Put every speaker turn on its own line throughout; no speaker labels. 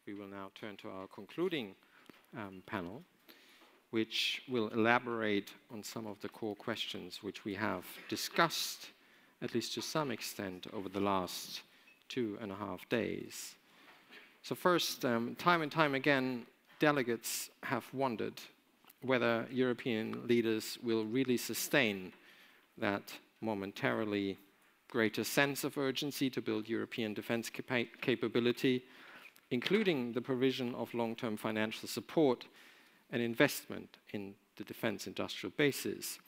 we will now turn to our concluding panel, which will elaborate on some of the core questions which we have discussed, at least to some extent, over the last 2.5 days. So first, time and time again, delegates have wondered whether European leaders will really sustain that momentarily greater sense of urgency to build European defense capability, including the provision of long-term financial support and investment in the defense industrial bases.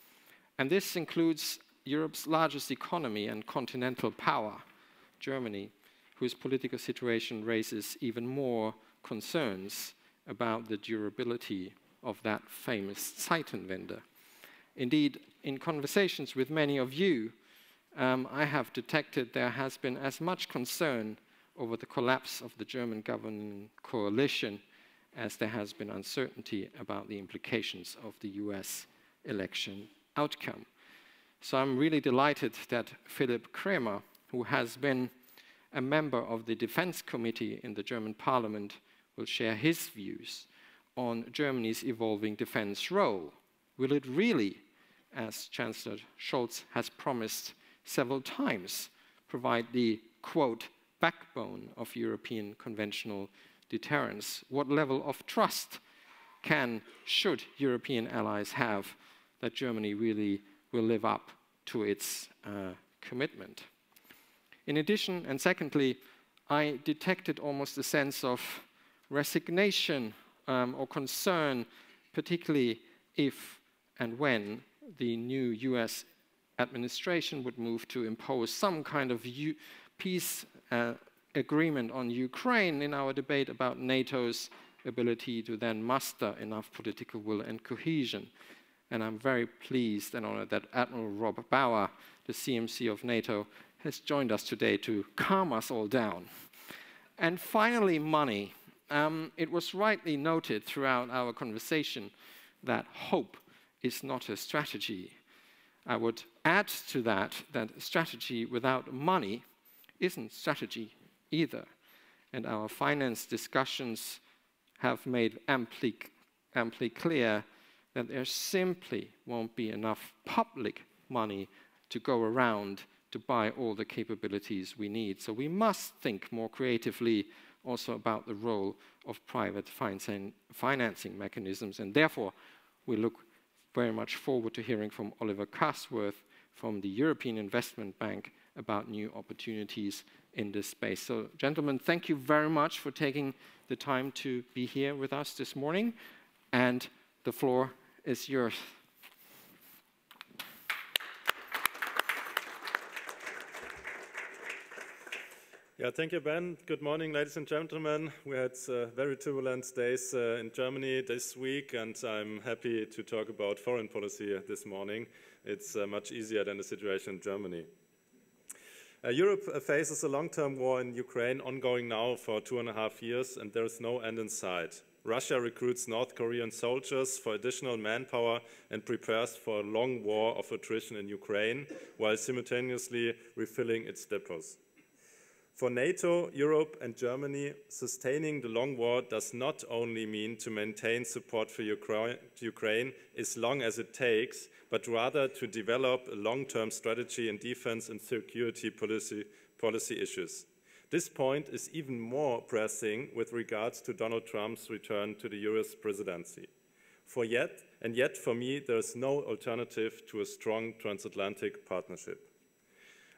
And this includes Europe's largest economy and continental power, Germany, whose political situation raises even more concerns about the durability of that famous Zeitenwende. Indeed, in conversations with many of you, I have detected there has been as much concern over the collapse of the German governing coalition as there has been uncertainty about the implications of the US election outcome. So I'm really delighted that Philipp Krämer, who has been a member of the Defense Committee in the German Parliament, will share his views on Germany's evolving defense role. Will it really, as Chancellor Scholz has promised several times, provide the, quote, backbone of European conventional deterrence? What level of trust should European allies have that Germany really will live up to its commitment? In addition, and secondly, I detected almost a sense of resignation or concern, particularly if and when the new US administration would move to impose some kind of peace agreement on Ukraine in our debate about NATO's ability to then muster enough political will and cohesion. And I'm very pleased and honored that Admiral Rob Bauer, the CMC of NATO, has joined us today to calm us all down. And finally, money. It was rightly noted throughout our conversation that hope is not a strategy. I would add to that that strategy without money isn't strategy either. And our finance discussions have made amply clear that there simply won't be enough public money to go around to buy all the capabilities we need. So we must think more creatively also about the role of private financing mechanisms. And therefore, we look very much forward to hearing from Oliver Castworth from the European Investment Bank about new opportunities in this space. So, gentlemen, thank you very much for taking the time to be here with us this morning. And the floor is yours.
Yeah, thank you, Ben. Good morning, ladies and gentlemen. We had very turbulent days in Germany this week, and I'm happy to talk about foreign policy this morning. It's much easier than the situation in Germany. Europe faces a long-term war in Ukraine ongoing now for 2.5 years, and there is no end in sight. Russia recruits North Korean soldiers for additional manpower and prepares for a long war of attrition in Ukraine, while simultaneously refilling its depots. For NATO, Europe and Germany, sustaining the long war does not only mean to maintain support for Ukraine as long as it takes, but rather to develop a long-term strategy in defense and security policy issues. This point is even more pressing with regards to Donald Trump's return to the US presidency. Yet for me, there is no alternative to a strong transatlantic partnership.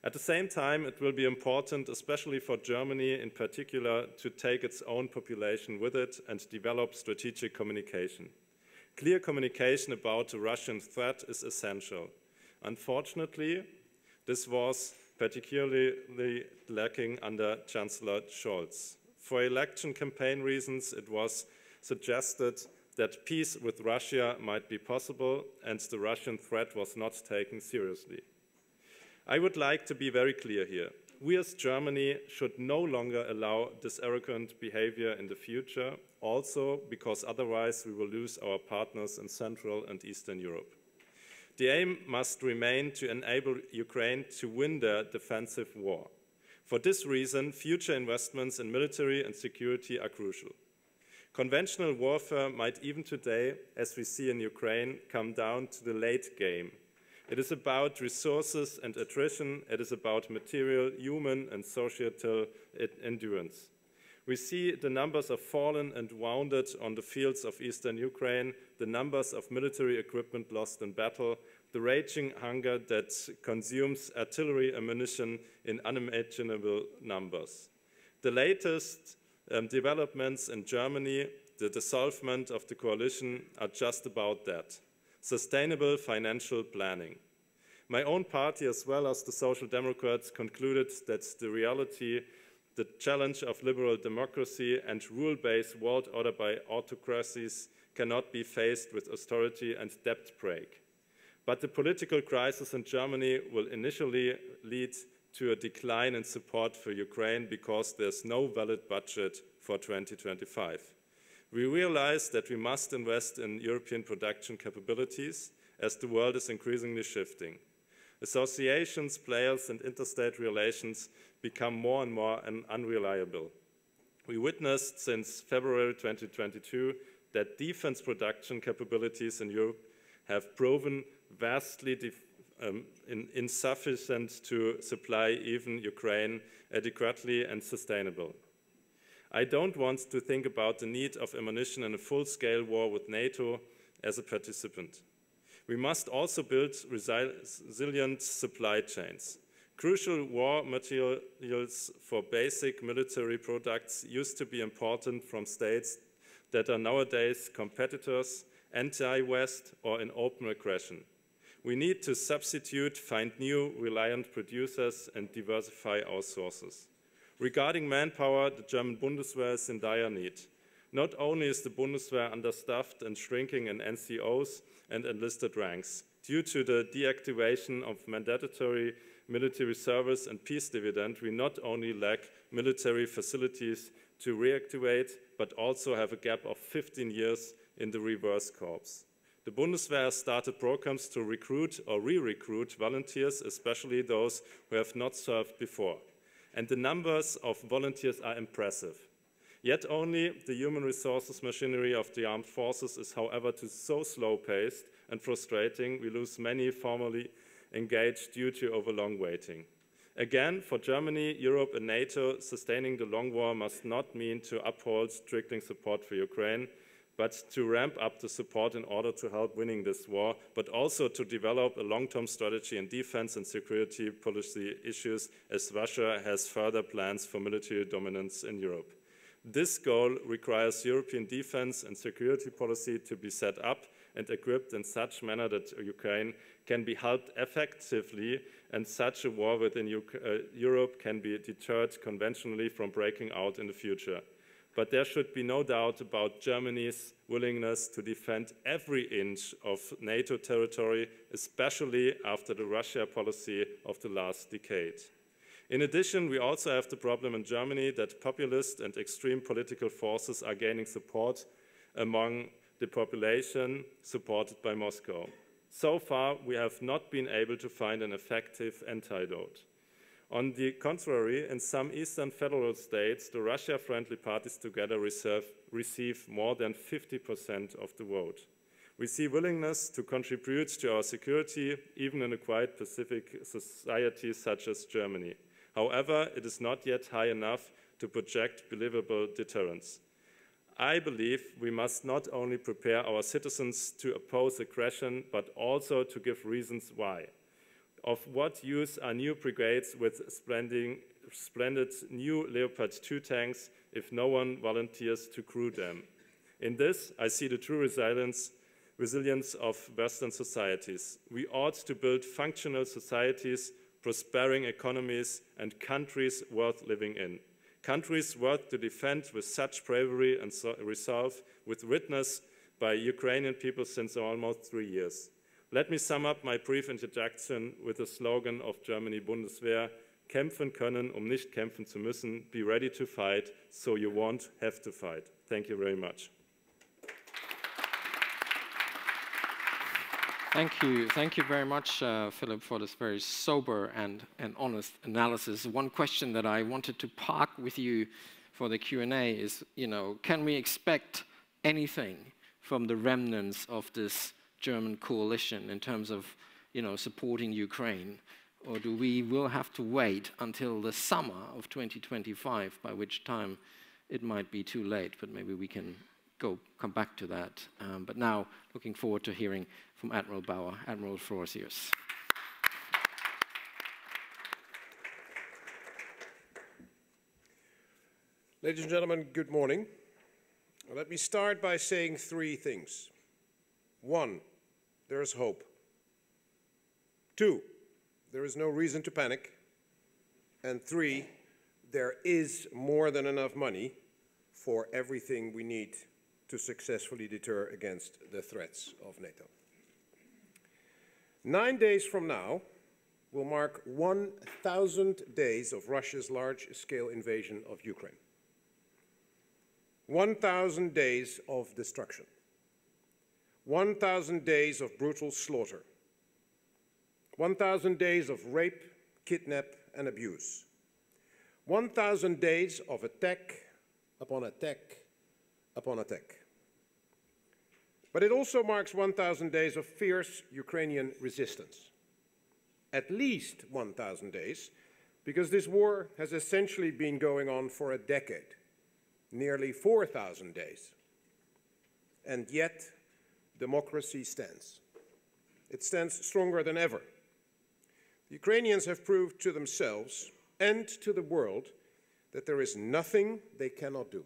At the same time, it will be important, especially for Germany in particular, to take its own population with it and develop strategic communication. Clear communication about the Russian threat is essential. Unfortunately, this was particularly lacking under Chancellor Scholz. For election campaign reasons, it was suggested that peace with Russia might be possible and the Russian threat was not taken seriously. I would like to be very clear here. We as Germany should no longer allow this arrogant behavior in the future, also because otherwise we will lose our partners in Central and Eastern Europe. The aim must remain to enable Ukraine to win their defensive war. For this reason, future investments in military and security are crucial. Conventional warfare might even today, as we see in Ukraine, come down to the late game. It is about resources and attrition. It is about material, human, and societal endurance. We see the numbers of fallen and wounded on the fields of eastern Ukraine, the numbers of military equipment lost in battle, the raging hunger that consumes artillery ammunition in unimaginable numbers. The latest developments in Germany, the dissolvement of the coalition, are just about that. Sustainable financial planning. My own party, as well as the Social Democrats, concluded that the reality, the challenge of liberal democracy and rule-based world order by autocracies cannot be faced with austerity and debt brake. But the political crisis in Germany will initially lead to a decline in support for Ukraine because there's no valid budget for 2025. We realize that we must invest in European production capabilities as the world is increasingly shifting. Associations, players, and interstate relations become more and more unreliable. We witnessed since February 2022 that defense production capabilities in Europe have proven vastly insufficient to supply even Ukraine adequately and sustainable. I don't want to think about the need of ammunition in a full-scale war with NATO as a participant. We must also build resilient supply chains. Crucial war materials for basic military products used to be important from states that are nowadays competitors, anti-West, or in open aggression. We need to substitute, find new, reliant producers, and diversify our sources. Regarding manpower, the German Bundeswehr is in dire need. Not only is the Bundeswehr understaffed and shrinking in NCOs and enlisted ranks, due to the deactivation of mandatory military service and peace dividend, we not only lack military facilities to reactivate, but also have a gap of 15 years in the reverse corps. The Bundeswehr has started programs to recruit or re-recruit volunteers, especially those who have not served before. And the numbers of volunteers are impressive. Yet only the human resources machinery of the armed forces is, however, so slow-paced and frustrating, we lose many formally engaged due to overlong waiting. Again, for Germany, Europe, and NATO, sustaining the long war must not mean to uphold strictly support for Ukraine, but to ramp up the support in order to help winning this war, but also to develop a long-term strategy in defense and security policy issues, as Russia has further plans for military dominance in Europe. This goal requires European defense and security policy to be set up and equipped in such manner that Ukraine can be helped effectively, and such a war within Europe can be deterred conventionally from breaking out in the future. But there should be no doubt about Germany's willingness to defend every inch of NATO territory, especially after the Russia policy of the last decade. In addition, we also have the problem in Germany that populist and extreme political forces are gaining support among the population supported by Moscow. So far, we have not been able to find an effective antidote. On the contrary, in some eastern federal states, the Russia-friendly parties together receive more than 50% of the vote. We see willingness to contribute to our security, even in a quite Pacific society such as Germany. However, it is not yet high enough to project believable deterrence. I believe we must not only prepare our citizens to oppose aggression, but also to give reasons why. Of what use are new brigades with splendid new Leopard 2 tanks if no one volunteers to crew them? In this, I see the true resilience of Western societies. We ought to build functional societies, prospering economies, and countries worth living in. Countries worth to defend with such bravery and resolve, with witness by Ukrainian people since almost 3 years. Let me sum up my brief introduction with the slogan of Germany Bundeswehr: Kämpfen können, nicht kämpfen zu müssen. Be ready to fight, so you won't have to fight. Thank you very much.
Thank you very much, Philip, for this very sober and honest analysis. One question that I wanted to park with you for the Q&A is, can we expect anything from the remnants of this German coalition in terms of, supporting Ukraine? Or do we will have to wait until the summer of 2025, by which time it might be too late, but maybe we can come back to that. But now, looking forward to hearing from Admiral Bauer. Admiral, the floor is yours.
Ladies and gentlemen, good morning. Let me start by saying three things. 1, there is hope. 2, there is no reason to panic. And 3, there is more than enough money for everything we need to successfully deter against the threats of NATO. 9 days from now will mark 1,000 days of Russia's large-scale invasion of Ukraine. 1,000 days of destruction. 1,000 days of brutal slaughter. 1,000 days of rape, kidnap, and abuse. 1,000 days of attack upon attack upon attack. But it also marks 1,000 days of fierce Ukrainian resistance. At least 1,000 days, because this war has essentially been going on for a decade, nearly 4,000 days. And yet, democracy stands. It stands stronger than ever. The Ukrainians have proved to themselves and to the world that there is nothing they cannot do.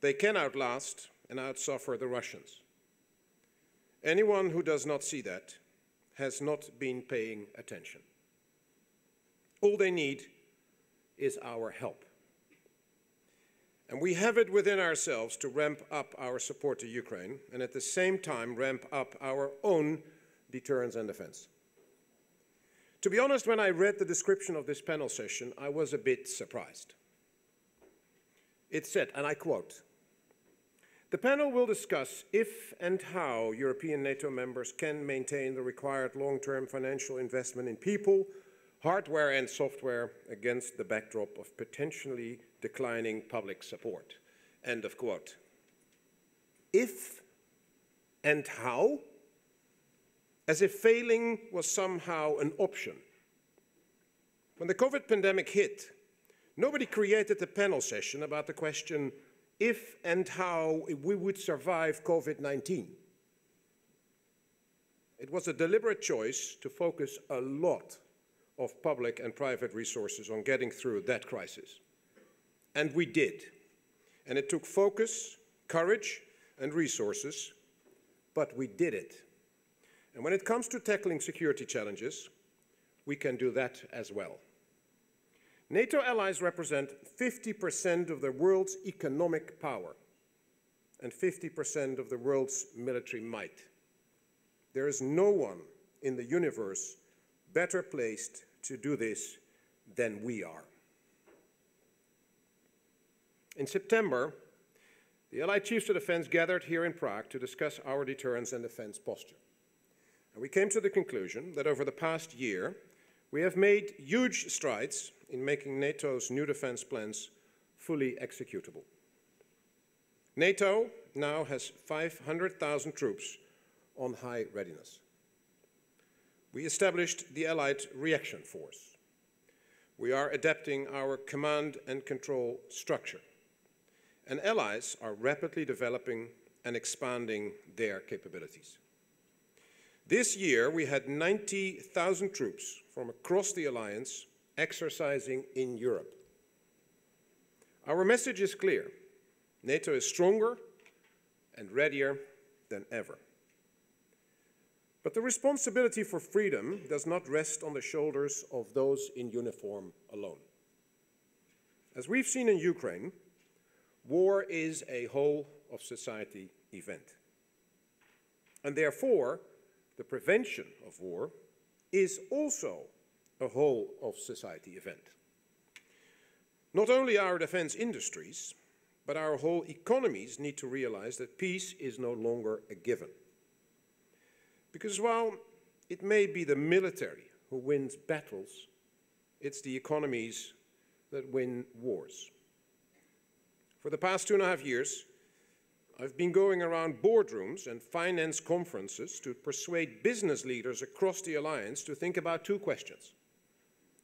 They can outlast and outsuffer the Russians. Anyone who does not see that has not been paying attention. All they need is our help. And we have it within ourselves to ramp up our support to Ukraine and at the same time ramp up our own deterrence and defense. To be honest, when I read the description of this panel session, I was a bit surprised. It said, and I quote, "The panel will discuss if and how European NATO members can maintain the required long-term financial investment in people, hardware and software against the backdrop of potentially declining public support." End of quote. If and how? As if failing was somehow an option. When the COVID pandemic hit, nobody created a panel session about the question if and how we would survive COVID-19. It was a deliberate choice to focus a lot of public and private resources on getting through that crisis. And we did. And it took focus, courage, and resources, but we did it. And when it comes to tackling security challenges, we can do that as well. NATO allies represent 50% of the world's economic power and 50% of the world's military might. There is no one in the universe better placed to do this than we are. In September, the Allied Chiefs of Defense gathered here in Prague to discuss our deterrence and defense posture. And we came to the conclusion that over the past year, we have made huge strides in making NATO's new defense plans fully executable. NATO now has 500,000 troops on high readiness. We established the Allied Reaction Force. We are adapting our command and control structure. And allies are rapidly developing and expanding their capabilities. This year, we had 90,000 troops from across the alliance exercising in Europe. Our message is clear. NATO is stronger and readier than ever. But the responsibility for freedom does not rest on the shoulders of those in uniform alone. As we've seen in Ukraine, war is a whole of society event. And therefore, the prevention of war is also a whole of society event. Not only our defense industries, but our whole economies need to realize that peace is no longer a given. Because while it may be the military who wins battles, it's the economies that win wars. For the past 2.5 years, I've been going around boardrooms and finance conferences to persuade business leaders across the alliance to think about 2 questions.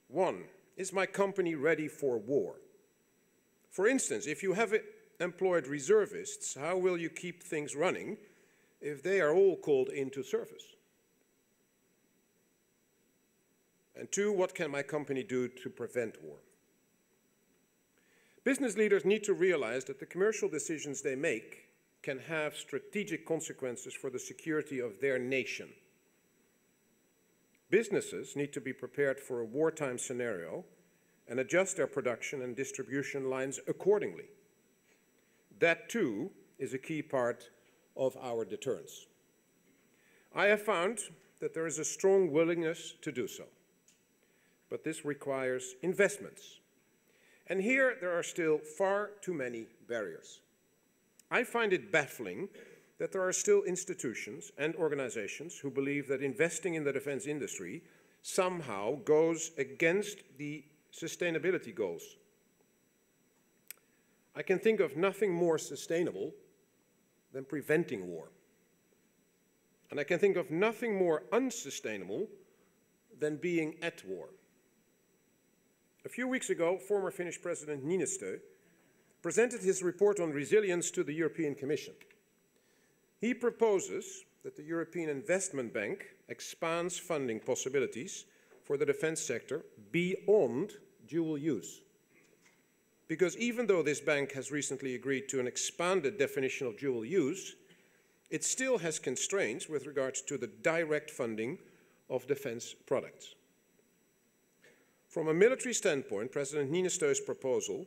1, is my company ready for war? For instance, if you have employed reservists, how will you keep things running if they are all called into service? And 2, what can my company do to prevent war? Business leaders need to realize that the commercial decisions they make can have strategic consequences for the security of their nation. Businesses need to be prepared for a wartime scenario and adjust their production and distribution lines accordingly. That too is a key part of our deterrence. I have found that there is a strong willingness to do so, but this requires investments. And here there are still far too many barriers. I find it baffling that there are still institutions and organizations who believe that investing in the defense industry somehow goes against the sustainability goals. I can think of nothing more sustainable than preventing war. And I can think of nothing more unsustainable than being at war. A few weeks ago, former Finnish President Niinistö presented his report on resilience to the European Commission. He proposes that the European Investment Bank expands funding possibilities for the defense sector beyond dual use. Because even though this bank has recently agreed to an expanded definition of dual use, it still has constraints with regards to the direct funding of defense products. From a military standpoint, President Niinistö's proposal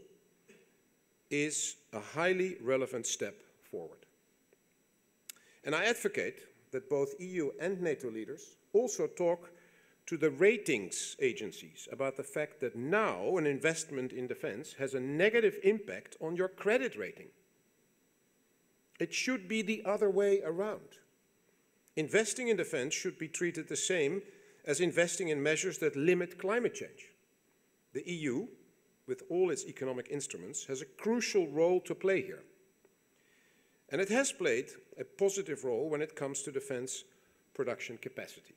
is a highly relevant step forward. And I advocate that both EU and NATO leaders also talk to the ratings agencies about the fact that now an investment in defense has a negative impact on your credit rating. It should be the other way around. Investing in defense should be treated the same as investing in measures that limit climate change. The EU, with all its economic instruments, has a crucial role to play here. And it has played a positive role when it comes to defense production capacity.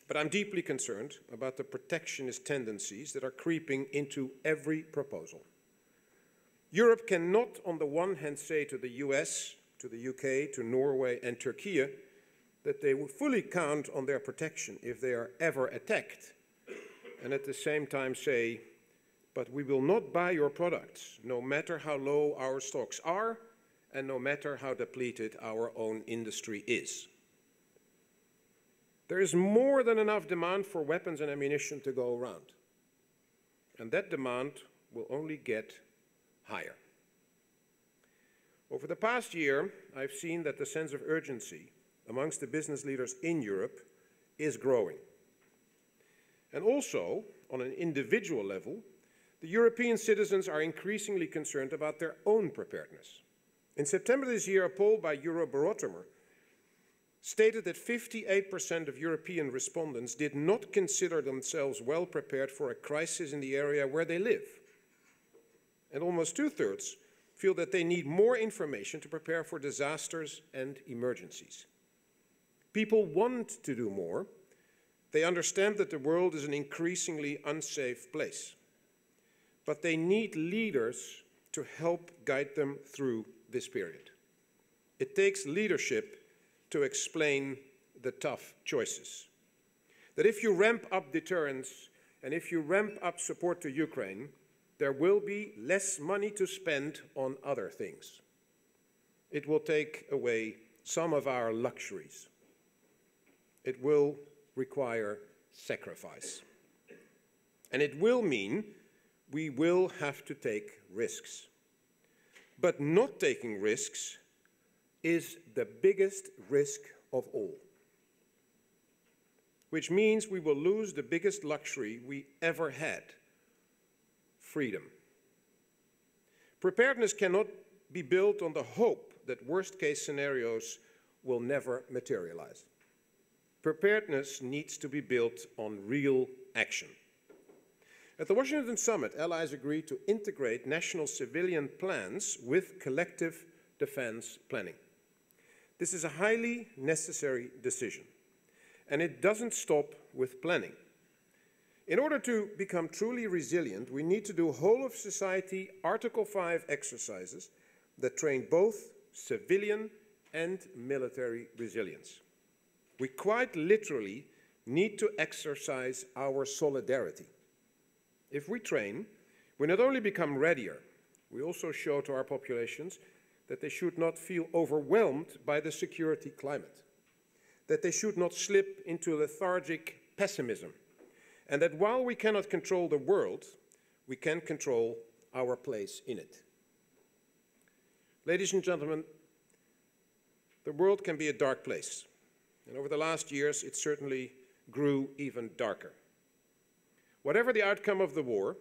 But I'm deeply concerned about the protectionist tendencies that are creeping into every proposal. Europe cannot, on the one hand, say to the US, to the UK, to Norway and Turkey that they will fully count on their protection if they are ever attacked, and at the same time say, but we will not buy your products, no matter how low our stocks are, and no matter how depleted our own industry is. There is more than enough demand for weapons and ammunition to go around. And that demand will only get higher. Over the past year, I've seen that the sense of urgency amongst the business leaders in Europe is growing. And also, on an individual level, the European citizens are increasingly concerned about their own preparedness. In September this year, a poll by Eurobarometer stated that 58% of European respondents did not consider themselves well prepared for a crisis in the area where they live. And almost 2/3 feel that they need more information to prepare for disasters and emergencies. People want to do more. They understand that the world is an increasingly unsafe place. But they need leaders to help guide them through this period. It takes leadership to explain the tough choices. That if you ramp up deterrence and if you ramp up support to Ukraine, there will be less money to spend on other things. It will take away some of our luxuries. It will require sacrifice. And it will mean we will have to take risks. But not taking risks is the biggest risk of all. Which means we will lose the biggest luxury we ever had: freedom. Preparedness cannot be built on the hope that worst-case scenarios will never materialize. Preparedness needs to be built on real action. At the Washington summit, allies agreed to integrate national civilian plans with collective defense planning. This is a highly necessary decision, and it doesn't stop with planning. In order to become truly resilient, we need to do whole-of-society Article 5 exercises that train both civilian and military resilience. We quite literally need to exercise our solidarity. If we train, we not only become readier, we also show to our populations that they should not feel overwhelmed by the security climate, that they should not slip into lethargic pessimism, and that while we cannot control the world, we can control our place in it. Ladies and gentlemen, the world can be a dark place, and over the last years it certainly grew even darker. Whatever the outcome of the war,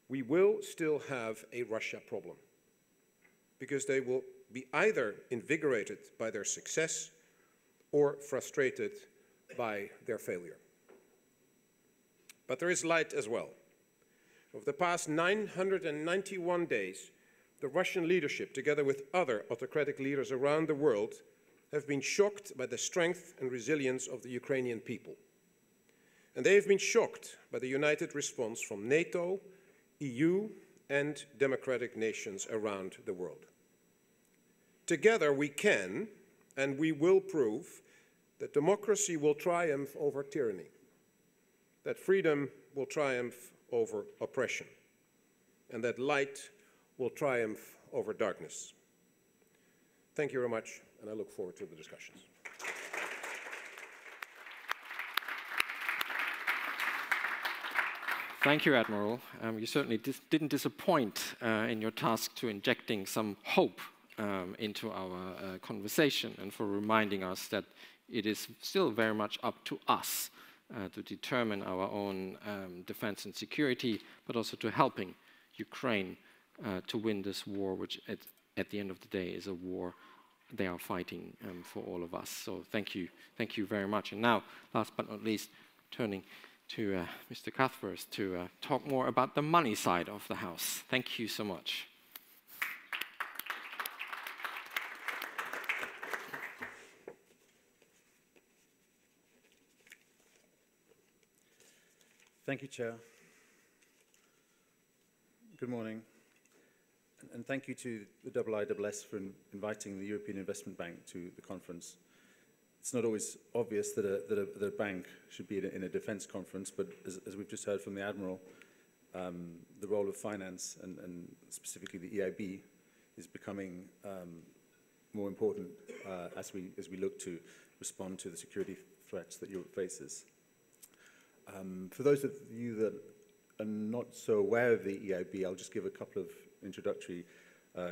we will still have a Russia problem, because they will be either invigorated by their success or frustrated by their failure. But there is light as well. Over the past 991 days, the Russian leadership, together with other autocratic leaders around the world, have been shocked by the strength and resilience of the Ukrainian people. And they have been shocked by the united response from NATO, EU, and democratic nations around the world. Together we can and we will prove that democracy will triumph over tyranny, that freedom will triumph over oppression, and that light will triumph over darkness. Thank you very much, and I look forward to the discussions.
Thank you, Admiral. You certainly didn't disappoint in your task to injecting some hope into our conversation, and for reminding us that it is still very much up to us to determine our own defense and security, but also to helping Ukraine to win this war, which at the end of the day is a war they are fighting for all of us. So thank you very much. And now, last but not least, turning to Mr. Cuthbert to talk more about the money side of the house. Thank you so much.
Thank you, Chair. Good morning. And thank you to the IISS for inviting the European Investment Bank to the conference. It's not always obvious that a bank should be in a defense conference, but as we've just heard from the Admiral, the role of finance and specifically the EIB is becoming more important as we look to respond to the security threats that Europe faces. For those of you that are not so aware of the EIB, I'll just give a couple of introductory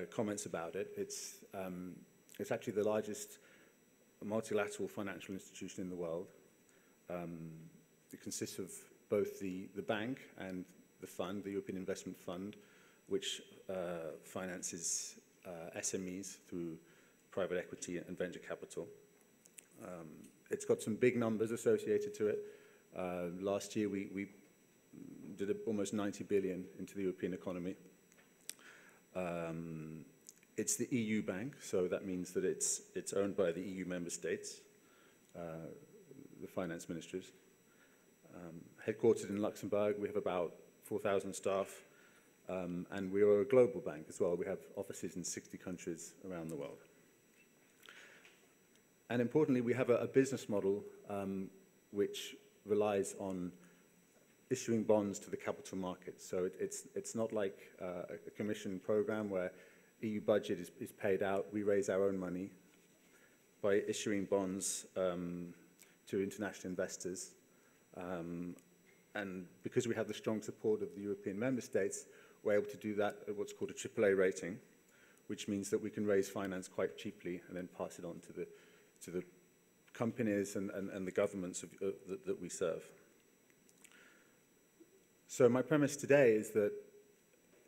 comments about it. It's actually the largest multilateral financial institution in the world. It consists of both the bank and the fund, the European Investment Fund, which finances SMEs through private equity and venture capital. It's got some big numbers associated to it. Last year we did almost 90 billion into the European economy. It's the EU bank, so that means that it's owned by the EU member states, the finance ministries. Headquartered in Luxembourg, we have about 4,000 staff, and we are a global bank as well. We have offices in 60 countries around the world. And importantly, we have a business model which relies on issuing bonds to the capital markets. So it's not like a commission program where EU budget is paid out, we raise our own money by issuing bonds to international investors. And because we have the strong support of the European member states, we're able to do that at what's called a AAA rating, which means that we can raise finance quite cheaply and then pass it on to the companies and the governments that we serve. So my premise today is that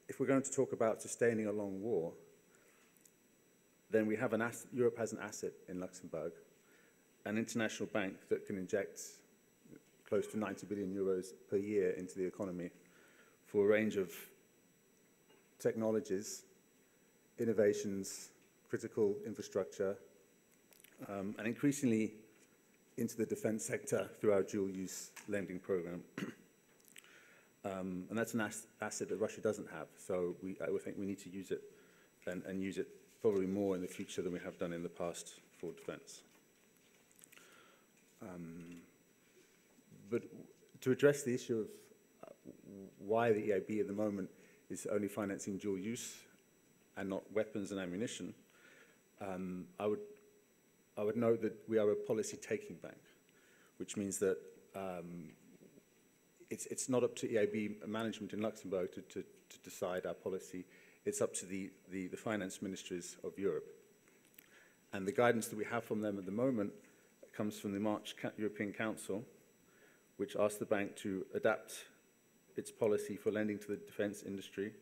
if we're going to talk about sustaining a long war, then we have Europe has an asset in Luxembourg, an international bank that can inject close to 90 billion euros per year into the economy for a range of technologies, innovations, critical infrastructure, and increasingly into the defense sector through our dual-use lending program. And that's an asset that Russia doesn't have, so I think we need to use it and use it probably more in the future than we have done in the past for defense. But to address the issue of why the EIB at the moment is only financing dual use and not weapons and ammunition, I would note that we are a policy-taking bank, which means that it's not up to EIB management in Luxembourg to decide our policy. It's up to the finance ministries of Europe. And the guidance that we have from them at the moment comes from the March European Council, which asked the bank to adapt its policy for lending to the defense industry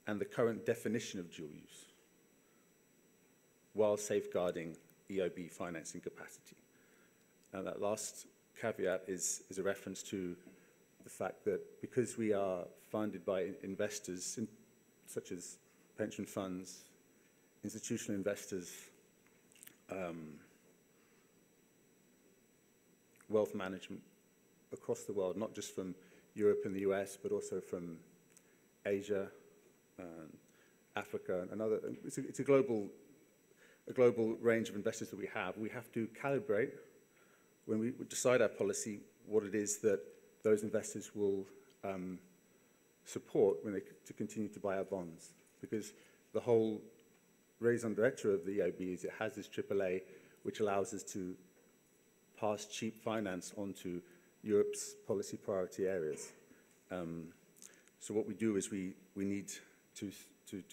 and the current definition of dual use, while safeguarding EIB financing capacity. Now, that last caveat is a reference to the fact that because we are funded by investors such as pension funds, institutional investors, wealth management across the world, not just from Europe and the US, but also from Asia, Africa, and other. It's a global range of investors that we have. We have to calibrate, when we decide our policy, what it is that those investors will support when to continue to buy our bonds. Because the whole raison d'etre of the EIB is it has this AAA, which allows us to pass cheap finance onto Europe's policy priority areas. So what we do is we need to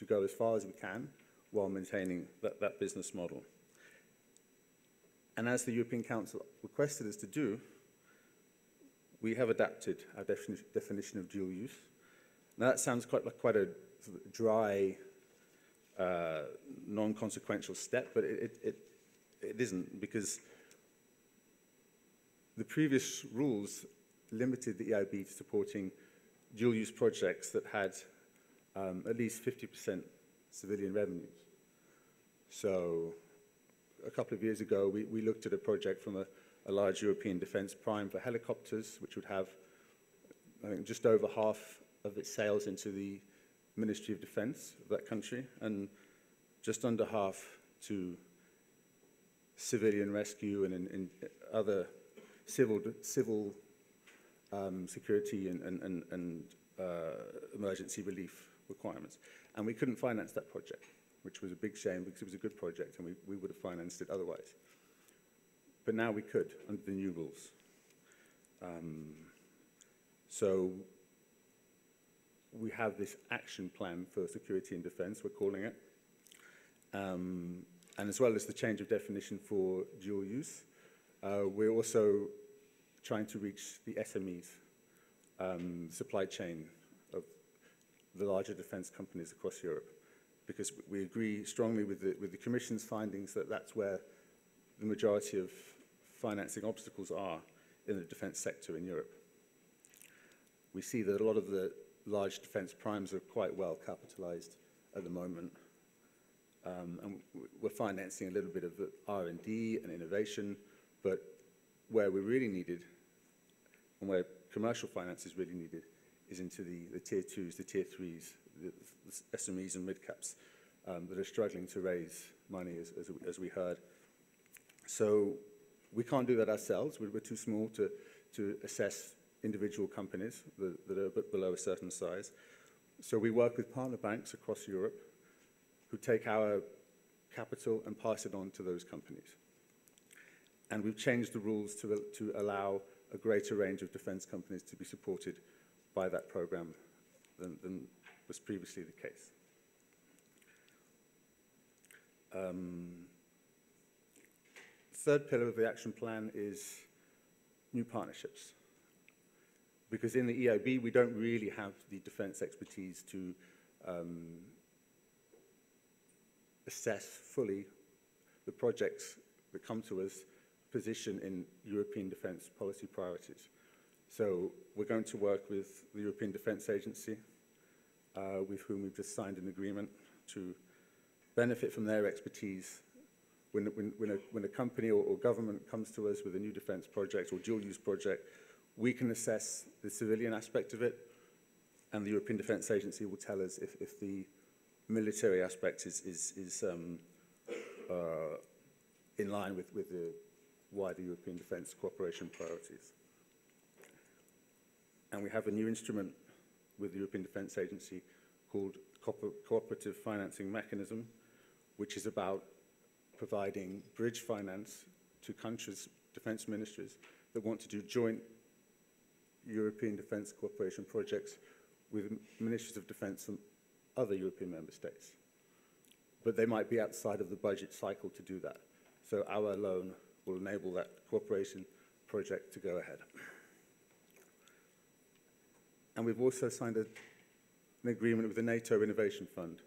go as far as we can while maintaining that business model. And as the European Council requested us to do, we have adapted our definition of dual use. Now that sounds quite a sort of dry, non-consequential step, but it isn't, because the previous rules limited the EIB to supporting dual-use projects that had at least 50% civilian revenues. So a couple of years ago, we looked at a project from a large European defense prime for helicopters, which would have, I think, just over half of its sales into the Ministry of Defense of that country, and just under half to civilian rescue and other civil security and emergency relief requirements. And we couldn't finance that project, which was a big shame because it was a good project and we would have financed it otherwise. But now we could under the new rules. So we have this action plan for security and defense, we're calling it. And as well as the change of definition for dual use, we're also trying to reach the SMEs, supply chain of the larger defense companies across Europe, because we agree strongly with the Commission's findings that that's where the majority of financing obstacles are in the defense sector in Europe. We see that a lot of the large defense primes are quite well capitalized at the moment. And we're financing a little bit of the R&D and innovation, but where we're really needed and where commercial finance is really needed is into the tier 2s, the tier 3s, the SMEs and mid-caps that are struggling to raise money, as we heard. So we can't do that ourselves. We're too small to assess individual companies that are a bit below a certain size. So we work with partner banks across Europe who take our capital and pass it on to those companies. And we've changed the rules to allow a greater range of defense companies to be supported by that program than was previously the case. Third pillar of the action plan is new partnerships. Because in the EIB, we don't really have the defense expertise to assess fully the projects that come to us position in European defence policy priorities. So we're going to work with the European Defence Agency, with whom we've just signed an agreement to benefit from their expertise. When a company or government comes to us with a new defence project or dual-use project, we can assess the civilian aspect of it, and the European Defence Agency will tell us if the military aspect is in line with the wider European defence cooperation priorities. And we have a new instrument with the European Defence Agency called Cooperative Financing Mechanism, which is about providing bridge finance to countries' defence ministries that want to do joint European defence cooperation projects with ministries of defence from other European member states. But they might be outside of the budget cycle to do that. So our loan will enable that cooperation project to go ahead. And we've also signed an agreement with the NATO Innovation Fund.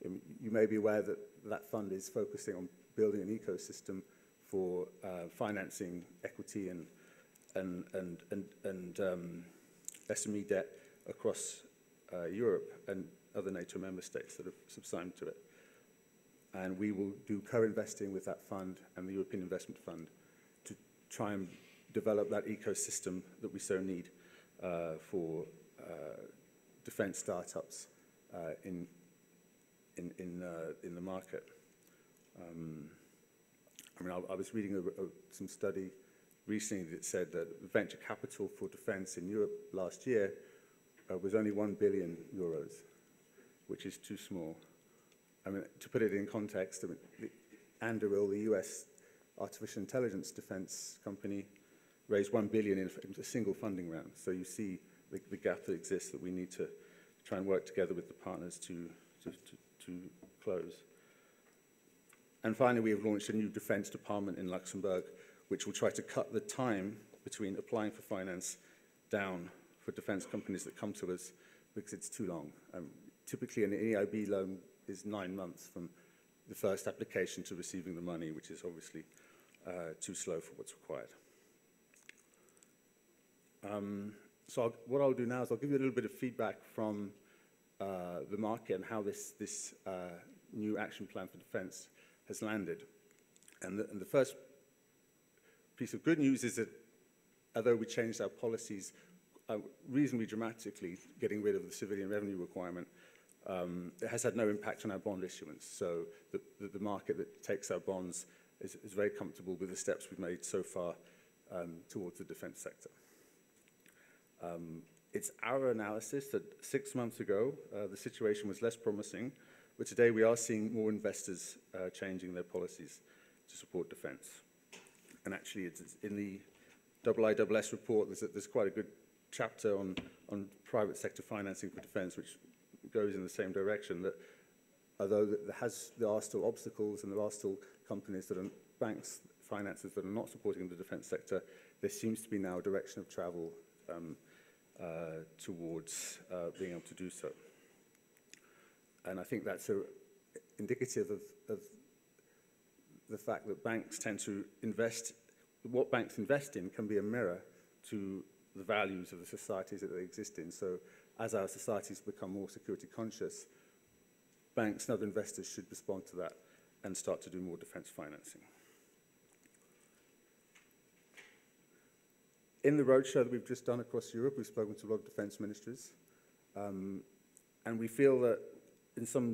You may be aware that that fund is focusing on building an ecosystem for financing equity and SME debt across Europe and other NATO member states that have subscribed to it. And we will do co-investing with that fund and the European Investment Fund to try and develop that ecosystem that we so need for defence startups in the market. I mean, I was reading some study recently that said that venture capital for defence in Europe last year was only 1 billion euros, which is too small. I mean, to put it in context, I mean, Anduril, the US artificial intelligence defence company, raised 1 billion in a single funding round. So you see the gap that exists that we need to try and work together with the partners to close. And finally, we have launched a new defence department in Luxembourg, which will try to cut the time between applying for finance down for defence companies that come to us, because it's too long. Typically, an EIB loan is 9 months from the first application to receiving the money, which is obviously too slow for what's required. So what I'll do now is I'll give you a little bit of feedback from the market and how this new action plan for defence has landed. And the first piece of good news is that although we changed our policies reasonably dramatically, getting rid of the civilian revenue requirement, it has had no impact on our bond issuance. So the market that takes our bonds is very comfortable with the steps we've made so far towards the defence sector. It's our analysis that 6 months ago, the situation was less promising, but today we are seeing more investors changing their policies to support defence. And actually, it's in the IISS report, there's quite a good chapter on private sector financing for defence, which goes in the same direction, that although there are still obstacles and there are still companies that are banks, finances that are not supporting the defence sector, there seems to be now a direction of travel towards being able to do so. And I think that's indicative of the fact that banks tend to invest, what banks invest in can be a mirror to the values of the societies that they exist in. So as our societies become more security conscious, banks and other investors should respond to that and start to do more defence financing. In the roadshow that we've just done across Europe, we've spoken to a lot of defence ministries, and we feel that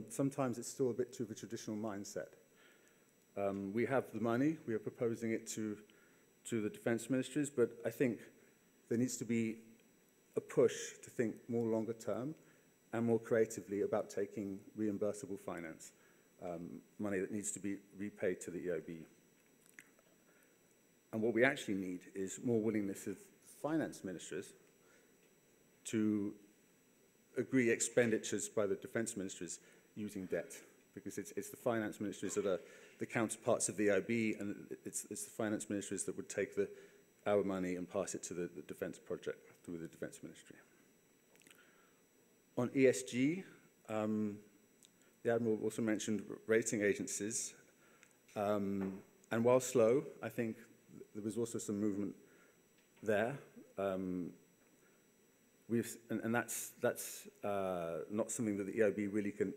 sometimes it's still a bit too of a traditional mindset. We have the money, we are proposing it to the defence ministries, but I think there needs to be a push to think more longer term and more creatively about taking reimbursable finance, money that needs to be repaid to the EIB. And what we actually need is more willingness of finance ministers to agree expenditures by the defence ministries using debt, because it's the finance ministries that are the counterparts of the EIB, and it's the finance ministries that would take our money and pass it to the defence project through the defence ministry. On ESG, the Admiral also mentioned rating agencies. And while slow, I think there was also some movement there. And that's not something that the EIB really can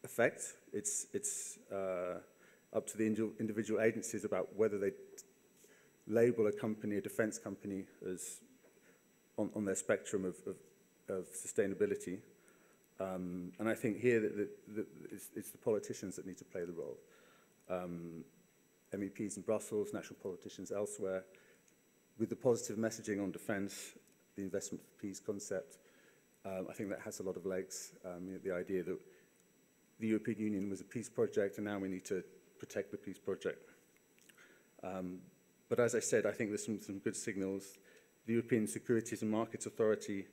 affect. It's up to the individual agencies about whether they label a company, a defense company, as on their spectrum of sustainability. And I think here that it's the politicians that need to play the role. MEPs in Brussels, national politicians elsewhere, with the positive messaging on defence, the investment for peace concept, I think that has a lot of legs. The idea that the European Union was a peace project and now we need to protect the peace project. But as I said, I think there's some good signals. The European Securities and Markets Authority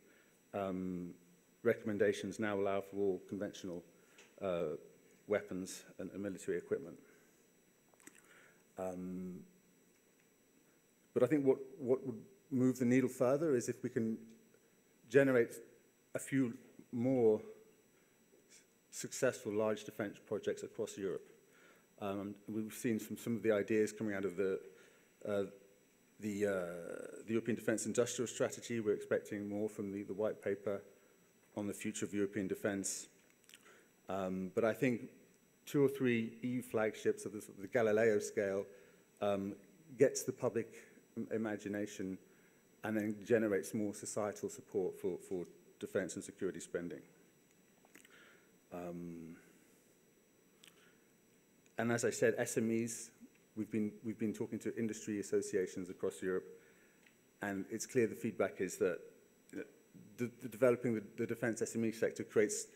recommendations now allow for all conventional weapons and military equipment. But I think what would move the needle further is if we can generate a few more successful large defence projects across Europe. We've seen from some of the ideas coming out of the European Defence Industrial Strategy. We're expecting more from the white paper on the future of European defence. But I think 2 or 3 EU flagships of the Galileo scale gets the public imagination and then generates more societal support for defence and security spending. And as I said, SMEs, we've been talking to industry associations across Europe, and it's clear the feedback is that developing the defence SME sector creates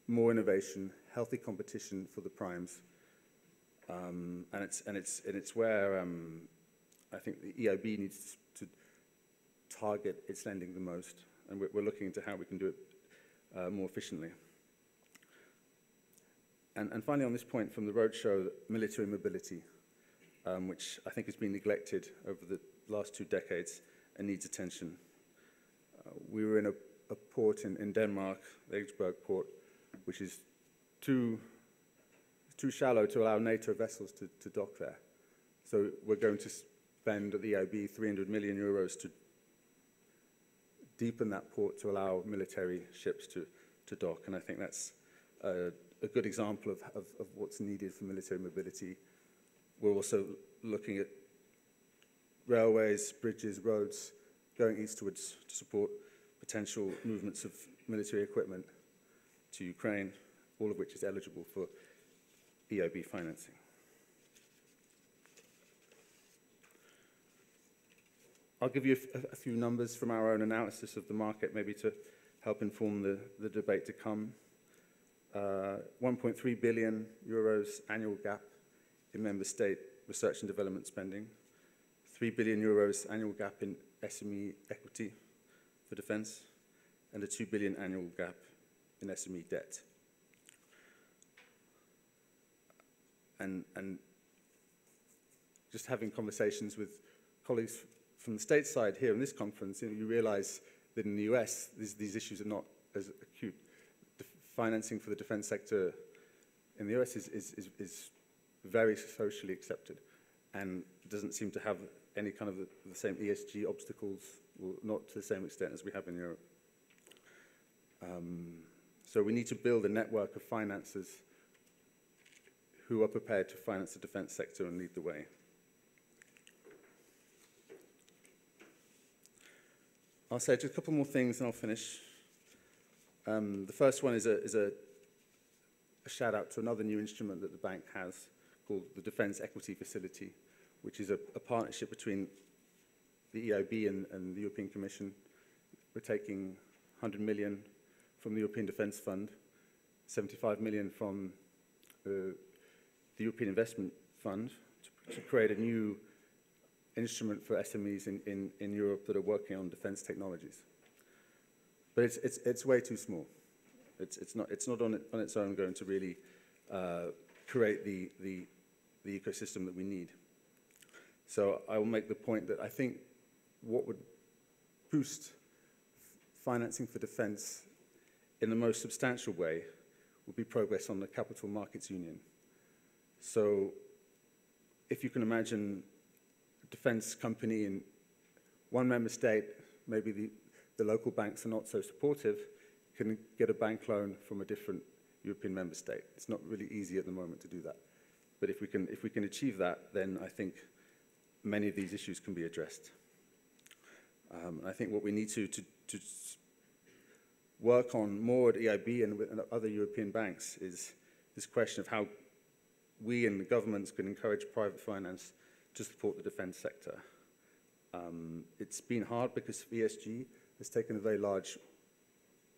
more innovation, healthy competition for the primes, and it's where I think the EIB needs to target its lending the most, and we're looking into how we can do it more efficiently. And finally, on this point from the roadshow, military mobility, which I think has been neglected over the last 2 decades and needs attention. We were in a port in Denmark, the Egersberg port, which is too shallow to allow NATO vessels to dock there. So we're going to spend at the EIB 300 million euros to deepen that port to allow military ships to dock, and I think that's a good example of what's needed for military mobility. We're also looking at railways, bridges, roads, going eastwards to support potential movements of military equipment to Ukraine, all of which is eligible for EIB financing. I'll give you a few numbers from our own analysis of the market, maybe to help inform the debate to come. 1.3 billion euros annual gap in member state research and development spending, 3 billion euros annual gap in SME equity for defence, and a 2 billion annual gap in SME debt. And just having conversations with colleagues from the stateside here in this conference, you realise that in the US, these issues are not as acute. The financing for the defence sector in the US is very socially accepted and doesn't seem to have any kind of the same ESG obstacles, or not to the same extent as we have in Europe. So we need to build a network of financiers who are prepared to finance the defence sector and lead the way. I'll say just a couple more things and I'll finish. The first one is a shout out to another new instrument that the bank has called the Defence Equity Facility, which is a partnership between the EIB and the European Commission. We're taking 100 million from the European Defence Fund, 75 million from the European Investment Fund to create a new instrument for SMEs in Europe that are working on defence technologies. But it's way too small. It's not on its own going to really create the ecosystem that we need. So I will make the point that I think what would boost financing for defence in the most substantial way would be progress on the Capital Markets Union. So if you can imagine a defense company in one member state, maybe the local banks are not so supportive, can get a bank loan from a different European member state. It's not really easy at the moment to do that. But if we can achieve that, then I think many of these issues can be addressed. I think what we need to work on more at EIB and with other European banks is this question of how we and the governments can encourage private finance to support the defense sector. It's been hard because ESG has taken a very large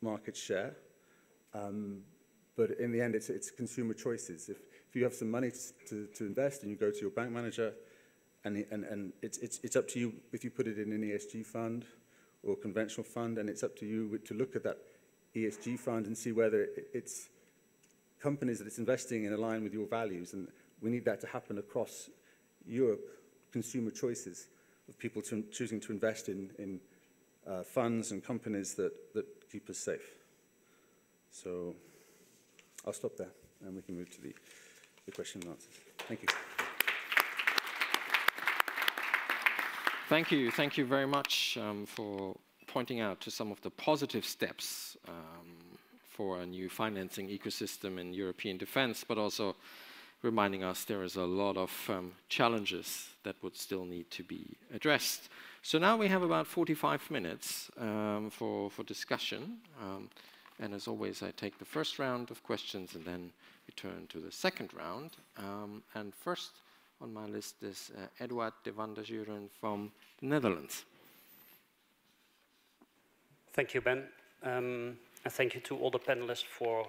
market share, but in the end it's consumer choices. If you have some money to invest and you go to your bank manager, and it's up to you if you put it in an ESG fund or conventional fund, and it's up to you to look at that ESG fund and see whether it's companies that it's investing in align with your values. And we need that to happen across Europe, consumer choices of people choosing to invest in funds and companies that keep us safe. So I'll stop there and we can move to the question and answers. Thank you.
Thank you very much for pointing out to some of the positive steps for a new financing ecosystem in European defense, but also reminding us there is a lot of challenges that would still need to be addressed. So now we have about 45 minutes for discussion. And as always, I take the first round of questions and then we turn to the second round. And first on my list is Eduard de van der Zuren from the Netherlands.
Thank you, Ben. And thank you to all the panelists for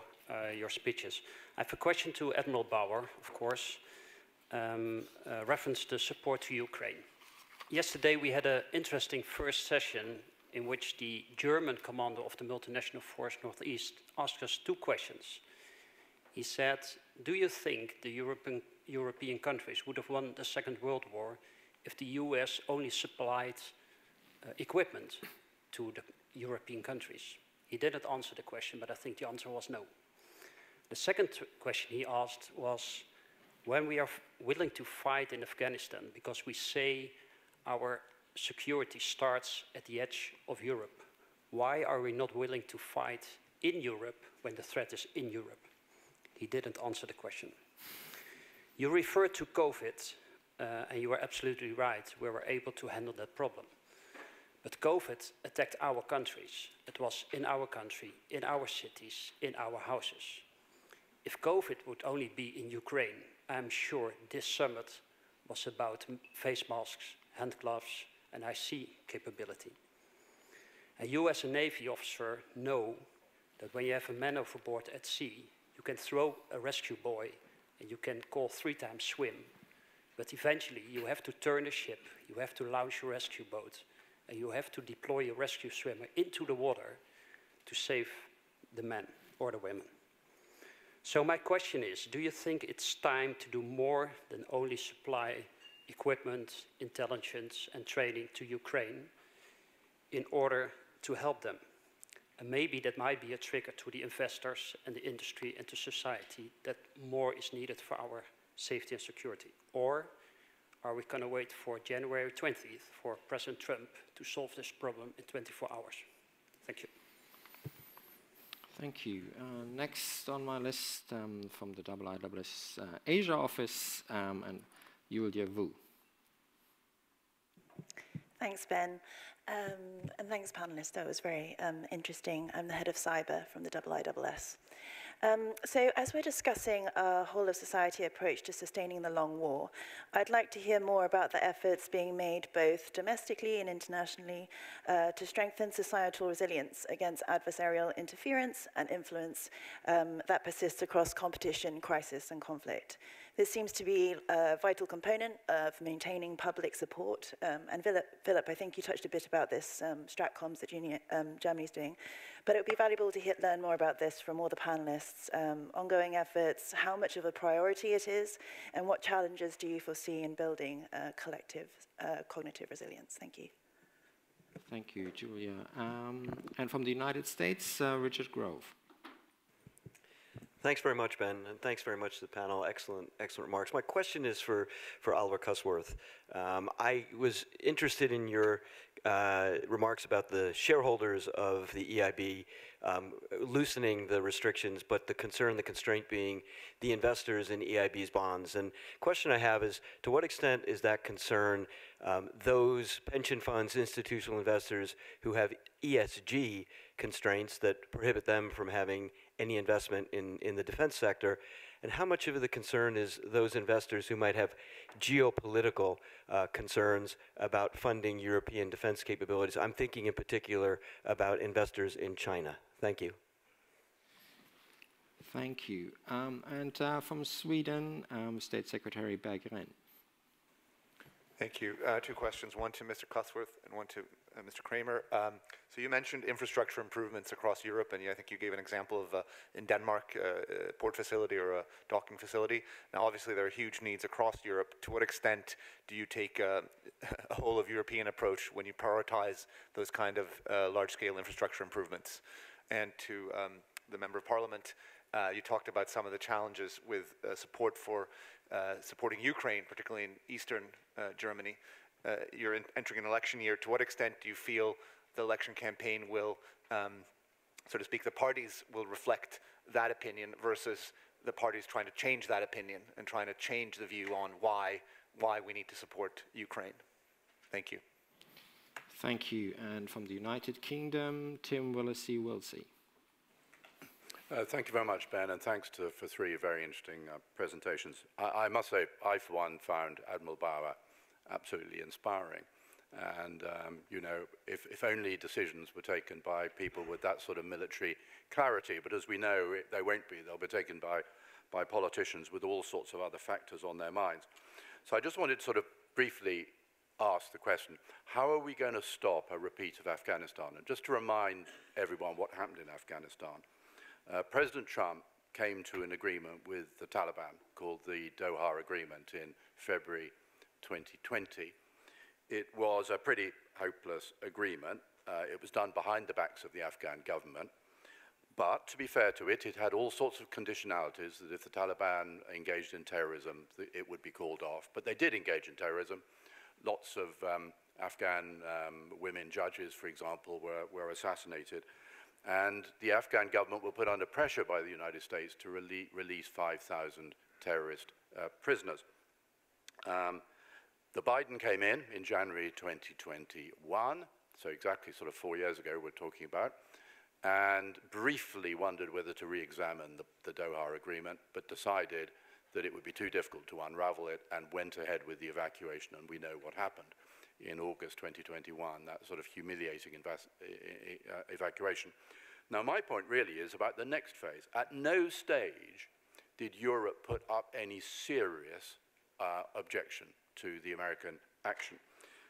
your speeches. I have a question to Admiral Bauer, of course, reference to support to Ukraine. Yesterday we had an interesting first session in which the German commander of the multinational force Northeast asked us two questions. He said, do you think the European countries would have won the Second World War if the US only supplied equipment to the European countries? He didn't answer the question, but I think the answer was no. The second question he asked was, when we are willing to fight in Afghanistan, because we say our security starts at the edge of Europe, why are we not willing to fight in Europe when the threat is in Europe? He didn't answer the question. You referred to COVID, and you were absolutely right. We were able to handle that problem. But COVID attacked our countries. It was in our country, in our cities, in our houses. If COVID would only be in Ukraine, I'm sure this summit was about face masks, hand gloves, and IC capability. And you as a Navy officer know that when you have a man overboard at sea, you can throw a rescue buoy and you can call 3 times swim. But eventually you have to turn a ship, you have to launch your rescue boat, and you have to deploy a rescue swimmer into the water to save the men or the women. So my question is, do you think it's time to do more than only supply equipment, intelligence, and training to Ukraine in order to help them? And maybe that might be a trigger to the investors and the industry and to society that more is needed for our safety and security. Or are we going to wait for January 20th for President Trump to solve this problem in 24 hours? Thank you.
Thank you. Next on my list from the IISS Asia office, and Julia Wu.
Thanks, Ben. And thanks, panelists. That was very interesting. I'm the head of cyber from the IISS. So as we're discussing a whole-of-society approach to sustaining the long war, I'd like to hear more about the efforts being made both domestically and internationally to strengthen societal resilience against adversarial interference and influence that persists across competition, crisis, and conflict. This seems to be a vital component of maintaining public support. And Philip, I think you touched a bit about this, Stratcoms that Germany's doing. But it would be valuable to learn more about this from all the panelists, ongoing efforts, how much of a priority it is, and what challenges do you foresee in building collective cognitive resilience? Thank you.
Thank you, Julia. And from the United States, Richard Grove.
Thanks very much, Ben, and thanks very much to the panel. Excellent, excellent remarks. My question is for Oliver Cusworth. I was interested in your remarks about the shareholders of the EIB loosening the restrictions, but the constraint being the investors in EIB's bonds. And question I have is, to what extent is that concern those pension funds, institutional investors who have ESG constraints that prohibit them from having any investment in the defense sector, and how much of the concern is those investors who might have geopolitical concerns about funding European defense capabilities? I'm thinking in particular about investors in China. Thank you.
Thank you. And from Sweden, State Secretary Berggren.
Thank you. Two questions, one to Mr. Cusworth and one to Mr. Kramer. So you mentioned infrastructure improvements across Europe, and I think you gave an example of, in Denmark, a port facility or a docking facility. Now, obviously, there are huge needs across Europe. To what extent do you take a whole of European approach when you prioritize those kind of large-scale infrastructure improvements? And to the Member of Parliament, you talked about some of the challenges with support for supporting Ukraine, particularly in eastern Germany. You're entering an election year. To what extent do you feel the election campaign will, so to speak, the parties will reflect that opinion versus the parties trying to change that opinion and trying to change the view on why we need to support Ukraine? Thank you.
Thank you. And from the United Kingdom, Tim Willesee-Wilsey.
Thank you very much, Ben, and thanks for three very interesting presentations. I must say, I, for one, found Admiral Bauer absolutely inspiring. And, you know, if only decisions were taken by people with that sort of military clarity, but as we know, they won't be. They'll be taken by politicians with all sorts of other factors on their minds. So I just wanted to sort of briefly ask the question, how are we going to stop a repeat of Afghanistan? And just to remind everyone what happened in Afghanistan, President Trump came to an agreement with the Taliban called the Doha Agreement in February 2020. It was a pretty hopeless agreement. It was done behind the backs of the Afghan government. But to be fair to it, it had all sorts of conditionalities that if the Taliban engaged in terrorism, it would be called off. But they did engage in terrorism. Lots of Afghan women judges, for example, were assassinated. And the Afghan government were put under pressure by the United States to release 5,000 terrorist prisoners. The Biden came in January 2021, so exactly sort of 4 years ago we're talking about, and briefly wondered whether to re-examine the Doha Agreement, but decided that it would be too difficult to unravel it and went ahead with the evacuation, and we know what happened in August 2021, that sort of humiliating evacuation. Now, my point really is about the next phase. At no stage did Europe put up any serious objection to the American action.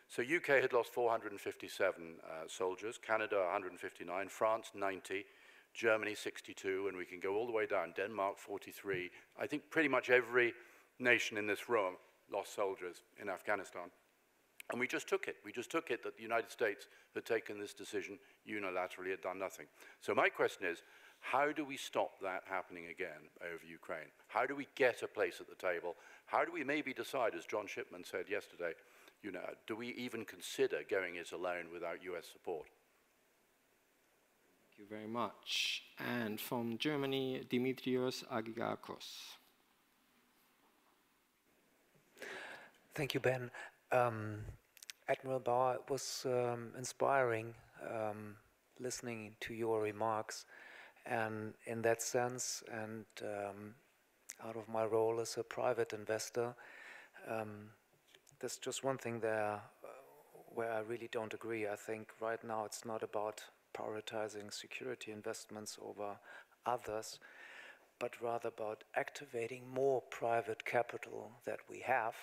So UK had lost 457 soldiers, Canada 159, France 90, Germany 62, and we can go all the way down, Denmark 43. I think pretty much every nation in this room lost soldiers in Afghanistan. And we just took it. We just took it that the United States had taken this decision unilaterally, had done nothing. So my question is, how do we stop that happening again over Ukraine? How do we get a place at the table? How do we maybe decide, as John Shipman said yesterday, you know, do we even consider going it alone without US support?
Thank you very much. And from Germany, Dimitrios Agigakos.
Thank you, Ben. Admiral Bauer, it was inspiring listening to your remarks, and in that sense, and out of my role as a private investor, there's just one thing there where I really don't agree. I think right now it's not about prioritizing security investments over others, but rather about activating more private capital that we have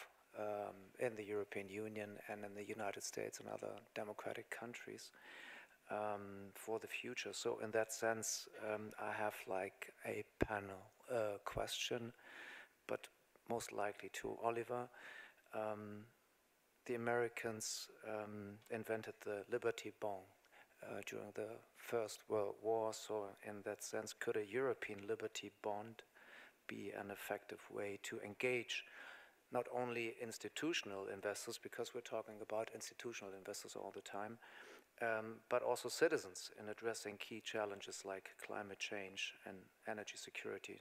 in the European Union and in the United States and other democratic countries for the future. So in that sense, I have like a panel question, but most likely to Oliver. The Americans invented the Liberty Bond during the First World War. So in that sense, could a European Liberty Bond be an effective way to engage not only institutional investors, because we're talking about institutional investors all the time, but also citizens in addressing key challenges like climate change and energy security,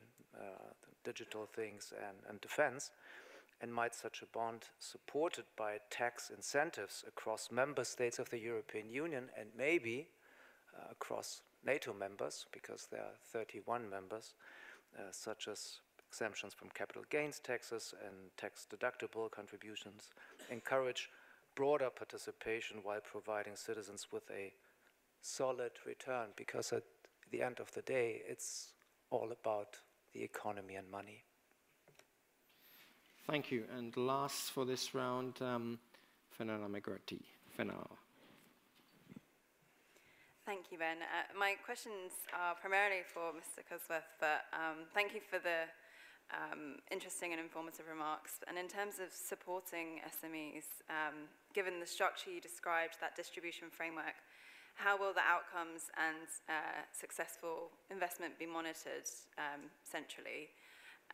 digital things and defense? And might such a bond, supported by tax incentives across member states of the European Union and maybe across NATO members, because there are 31 members, such as exemptions from capital gains taxes and tax-deductible contributions, encourage broader participation while providing citizens with a solid return, because at the end of the day, it's all about the economy and money.
Thank you. And last for this round, Fenella McGrty. Fenella.
Thank you, Ben. My questions are primarily for Mr. Cosworth, but thank you for the interesting and informative remarks. And in terms of supporting SMEs, given the structure you described, that distribution framework, how will the outcomes and successful investment be monitored centrally?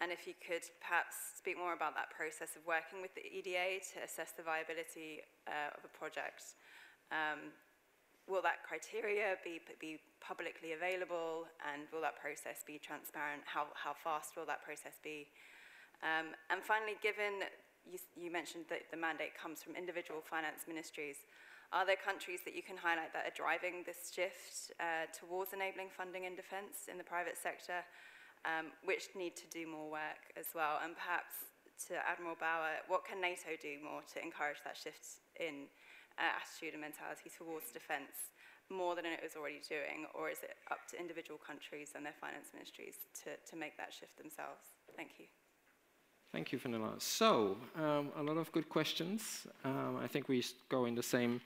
And if you could perhaps speak more about that process of working with the EDA to assess the viability of a project. Will that criteria be publicly available, and will that process be transparent? How fast will that process be? And finally, given you mentioned that the mandate comes from individual finance ministries, are there countries that you can highlight that are driving this shift towards enabling funding in defence in the private sector, which need to do more work as well? And perhaps to Admiral Bauer, what can NATO do more to encourage that shift in attitude and mentality towards defence more than it was already doing, or is it up to individual countries and their finance ministries to make that shift themselves? Thank you.
Thank you, Fenella. So, a lot of good questions. I think we go in the same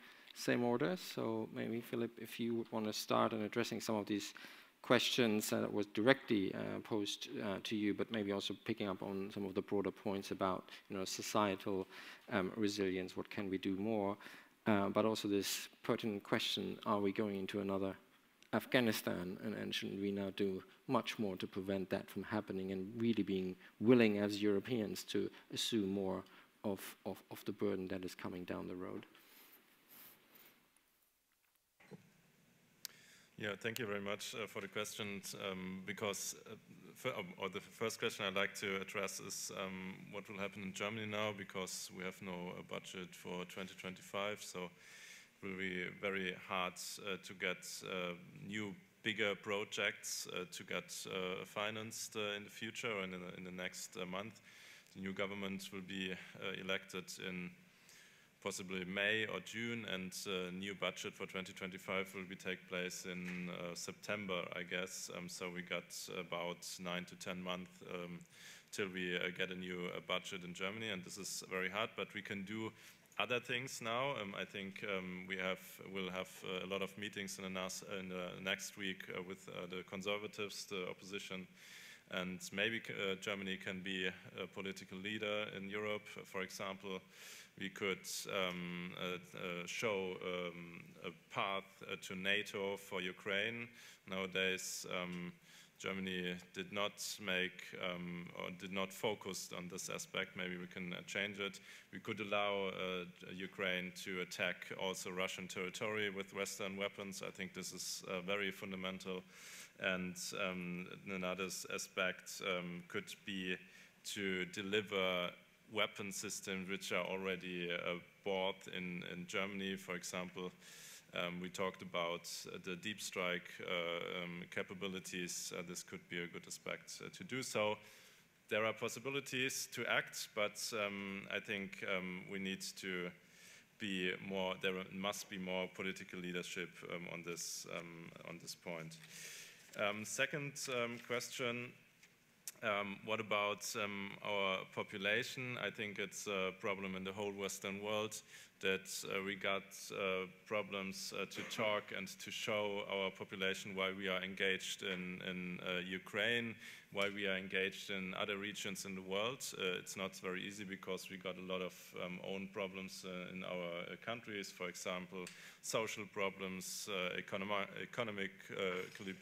order. So maybe, Philip, if you want to start on addressing some of these questions that was directly posed to you, but maybe also picking up on some of the broader points about, societal resilience. What can we do more? But also this pertinent question: are we going into another Afghanistan, and shouldn't we now do much more to prevent that from happening, and really being willing as Europeans to assume more of the burden that is coming down the road?
Yeah, thank you very much for the questions, because the first question I'd like to address is what will happen in Germany now, because we have no budget for 2025, so it will be very hard to get new, bigger projects to get financed in the future and in the next month. The new government will be elected in possibly May or June, and new budget for 2025 will take place in September, I guess. So we got about 9 to 10 months till we get a new budget in Germany, and this is very hard, but we can do other things now. I think we'll have a lot of meetings in the next week with the Conservatives, the opposition, and maybe Germany can be a political leader in Europe. For example, we could show a path to NATO for Ukraine. Nowadays, Germany did not make or did not focus on this aspect. Maybe we can change it. We could allow Ukraine to attack also Russian territory with Western weapons. I think this is very fundamental. And another aspect could be to deliver weapon systems which are already bought in Germany. For example, we talked about the deep strike capabilities. This could be a good aspect to do so. There are possibilities to act, but I think we need to be more. There must be more political leadership on this point. Second question. What about our population? I think it's a problem in the whole Western world that we got problems to talk and to show our population why we are engaged in Ukraine, why we are engaged in other regions in the world. It's not very easy because we got a lot of own problems in our countries, for example, social problems, economic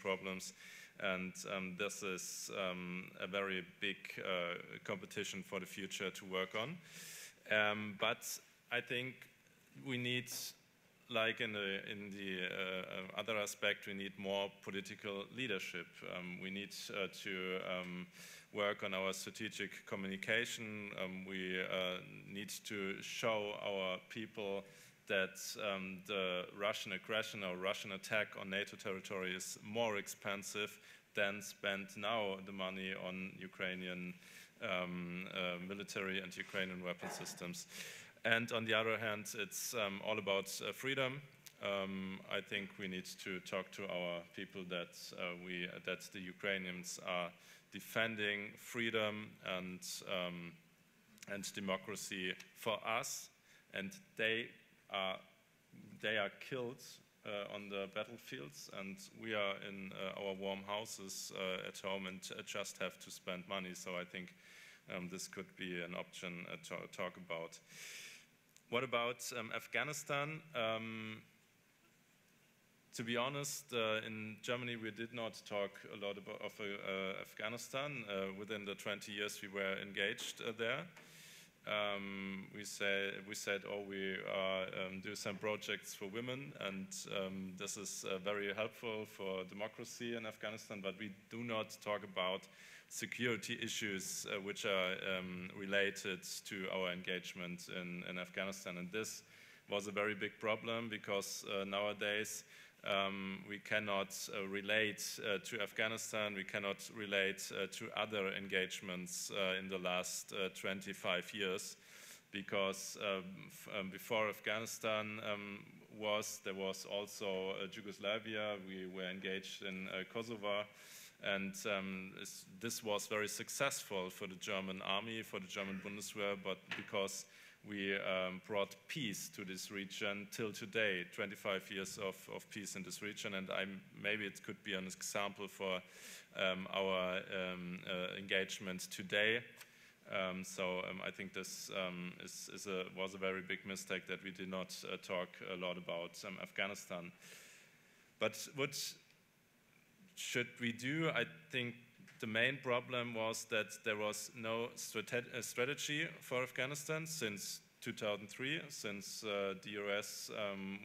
problems. And this is a very big competition for the future to work on. But I think we need, like in the other aspect, we need more political leadership. We need to work on our strategic communication. We need to show our people that the Russian aggression or Russian attack on NATO territory is more expensive than spend now the money on Ukrainian military and Ukrainian weapon systems. And on the other hand, it's all about freedom. I think we need to talk to our people that the Ukrainians are defending freedom and democracy for us, and they are killed on the battlefields, and we are in our warm houses at home and just have to spend money. So I think this could be an option to talk about. What about Afghanistan? To be honest, in Germany we did not talk a lot about Afghanistan. Within the 20 years we were engaged there. We said, oh, we do some projects for women, and this is very helpful for democracy in Afghanistan, but we do not talk about security issues which are related to our engagement in Afghanistan. And this was a very big problem because nowadays we cannot relate to Afghanistan, we cannot relate to other engagements in the last 25 years, because before Afghanistan there was also Yugoslavia, we were engaged in Kosovo, and this was very successful for the German army, for the German Bundeswehr, but because we brought peace to this region till today, 25 years of peace in this region, and maybe it could be an example for our engagement today. So I think this was a very big mistake that we did not talk a lot about Afghanistan. But what should we do? I think the main problem was that there was no strategy for Afghanistan since 2003, since the US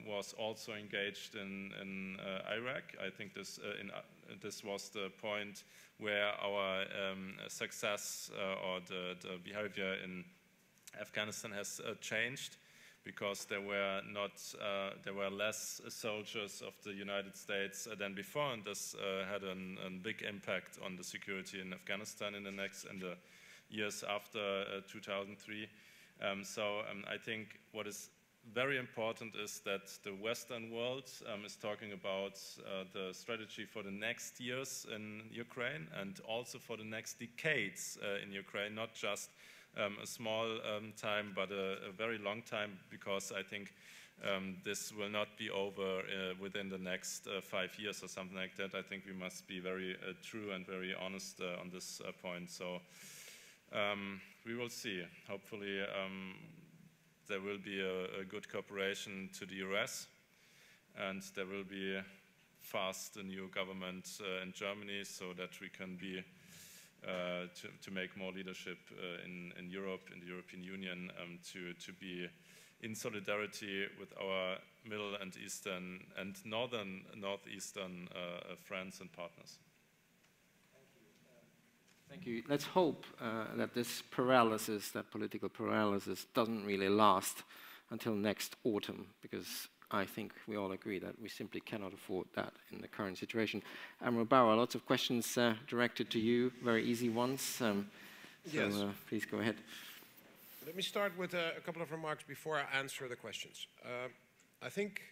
was also engaged in Iraq. I think this was the point where our success or the behavior in Afghanistan has changed, because there were less soldiers of the United States than before, and this had a big impact on the security in Afghanistan in the years after 2003. So I think what is very important is that the Western world is talking about the strategy for the next years in Ukraine, and also for the next decades in Ukraine, not just a small time, but a very long time, because I think this will not be over within the next 5 years or something like that. I think we must be very true and very honest on this point. So we will see. Hopefully there will be a good cooperation to the US, and there will be fast a new government in Germany, so that we can be to make more leadership in Europe, in the European Union, to be in solidarity with our Middle and Eastern and Northeastern friends and partners.
Thank you. Let's hope that this paralysis, that political paralysis, doesn't really last until next autumn, because I think we all agree that we simply cannot afford that in the current situation. Admiral Bauer, lots of questions directed to you, very easy ones.
Yes.
Please go ahead.
Let me start with a couple of remarks before I answer the questions. I think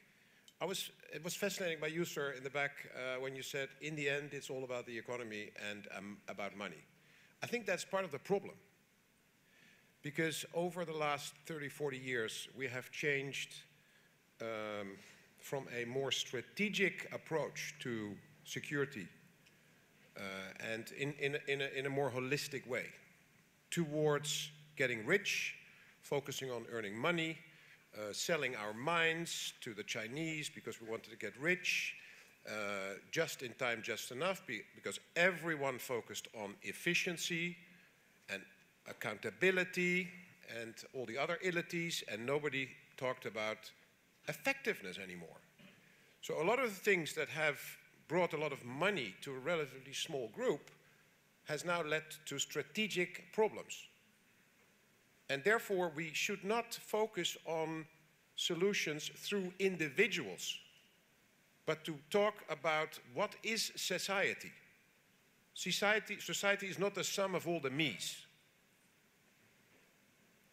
it was fascinating by you, sir, in the back when you said, in the end, it's all about the economy and about money. I think that's part of the problem. Because over the last 30, 40 years, we have changed from a more strategic approach to security and in a more holistic way towards getting rich, focusing on earning money, selling our mines to the Chinese because we wanted to get rich, just in time, just enough, because everyone focused on efficiency and accountability and all the other illities, and nobody talked about effectiveness anymore. So a lot of the things that have brought a lot of money to a relatively small group has now led to strategic problems. And therefore, we should not focus on solutions through individuals, but to talk about what is society. Society is not the sum of all the me's.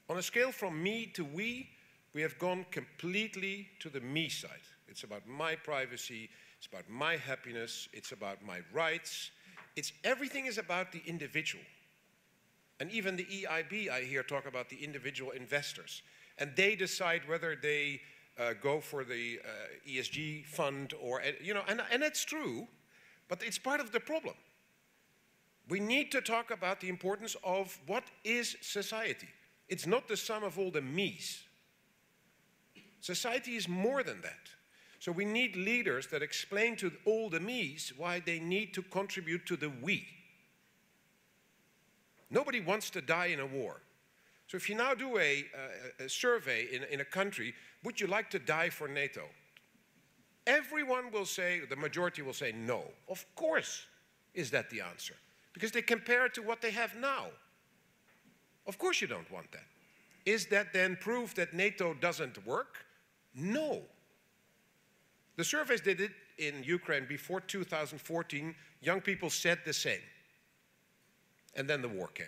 On a scale from me to we have gone completely to the me side. It's about my privacy, it's about my happiness, it's about my rights. Everything is about the individual. And even the EIB, I hear, talk about the individual investors. And they decide whether they go for the ESG fund or, you know, and it's true, but it's part of the problem. We need to talk about the importance of what is society. It's not the sum of all the me's. Society is more than that. So we need leaders that explain to all the me's why they need to contribute to the we. Nobody wants to die in a war. So if you now do a survey in a country, would you like to die for NATO? Everyone will say, the majority will say no. Of course is that the answer. Because they compare it to what they have now. Of course you don't want that. Is that then proof that NATO doesn't work? No. The surveys they did in Ukraine before 2014, young people said the same. And then the war came.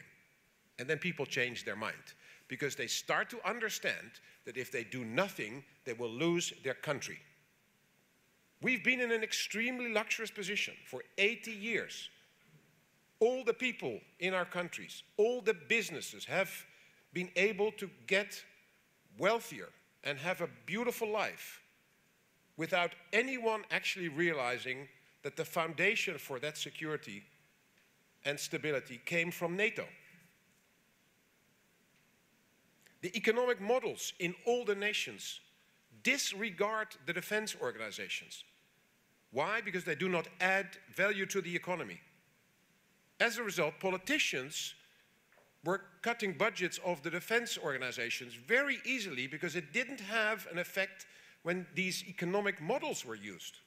And then people changed their mind. Because they start to understand that if they do nothing, they will lose their country. We've been in an extremely luxurious position for 80 years. All the people in our countries, all the businesses have been able to get wealthier and have a beautiful life without anyone actually realizing that the foundation for that security and stability came from NATO. The economic models in all the nations disregard the defense organizations. Why? Because they do not add value to the economy. As a result, politicians were cutting budgets of the defense organizations very easily because it didn't have an effect when these economic models were used.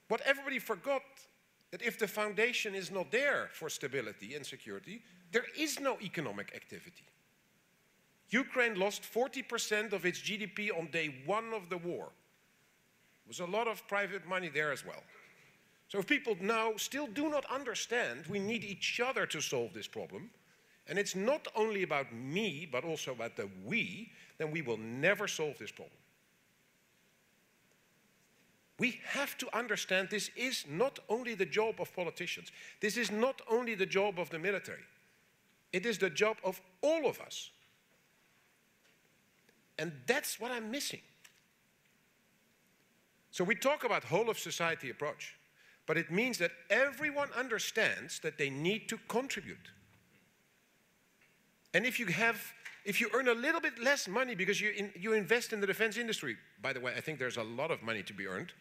What everybody forgot, that if the foundation is not there for stability and security, there is no economic activity. Ukraine lost 40% of its GDP on day one of the war. There was a lot of private money there as well. So if people now still do not understand, we need each other to solve this problem, and it's not only about me, but also about the we, then we will never solve this problem. We have to understand this is not only the job of politicians. This is not only the job of the military. It is the job of all of us. And that's what I'm missing. So we talk about whole of society approach, but it means that everyone understands that they need to contribute. And if you earn a little bit less money because you invest in the defense industry, by the way, I think there's a lot of money to be earned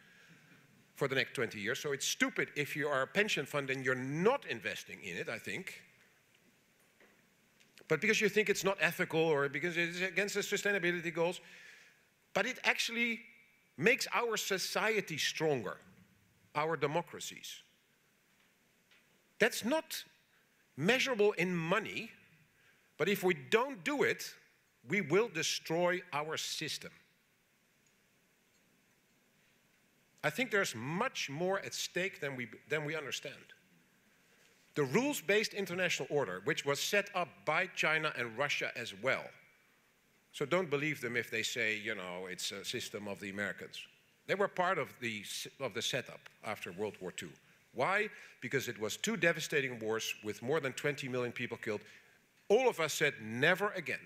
for the next 20 years, so it's stupid if you are a pension fund and you're not investing in it, I think. But because you think it's not ethical or because it is against the sustainability goals, but it actually makes our society stronger, our democracies. That's not measurable in money, but if we don't do it, we will destroy our system. I think there's much more at stake than we understand. The rules-based international order, which was set up by China and Russia as well. So don't believe them if they say, you know, it's a system of the Americans. They were part of the setup after World War II. Why? Because it was 2 devastating wars with more than 20 million people killed. All of us said, never again.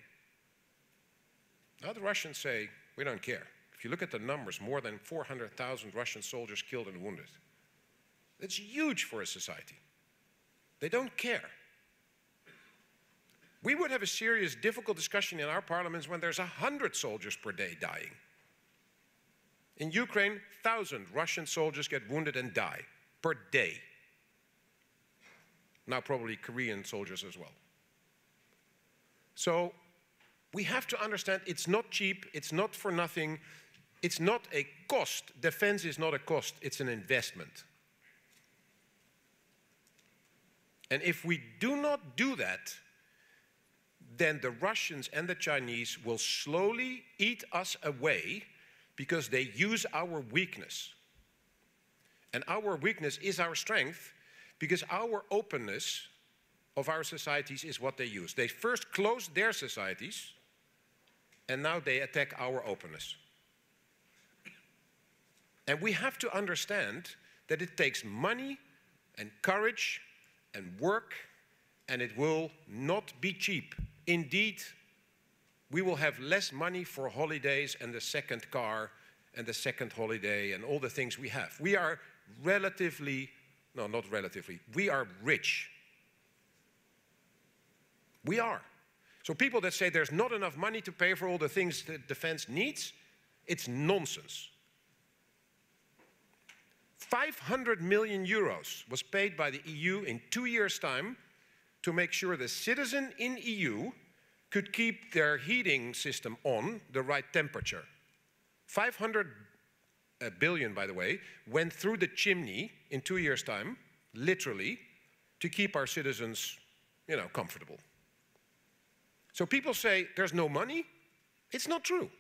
Now the Russians say, we don't care. If you look at the numbers, more than 400,000 Russian soldiers killed and wounded. That's huge for a society. They don't care. We would have a serious, difficult discussion in our parliaments when there's 100 soldiers per day dying. In Ukraine, 1,000 Russian soldiers get wounded and die per day. Now probably Korean soldiers as well. So we have to understand it's not cheap, it's not for nothing, it's not a cost. Defense is not a cost, it's an investment. And if we do not do that, then the Russians and the Chinese will slowly eat us away because they use our weakness. And our weakness is our strength because our openness of our societies is what they use. They first closed their societies and now they attack our openness. And we have to understand that it takes money and courage and work, and it will not be cheap. Indeed, we will have less money for holidays and the second car and the second holiday and all the things we have. We are relatively, no, not relatively, we are rich. We are. So people that say there's not enough money to pay for all the things that defense needs, it's nonsense. 500 million euros was paid by the EU in 2 years' time to make sure the citizen in EU could keep their heating system on the right temperature. 500 billion, by the way, went through the chimney in 2 years' time, literally, to keep our citizens, you know, comfortable. So people say there's no money. It's not true.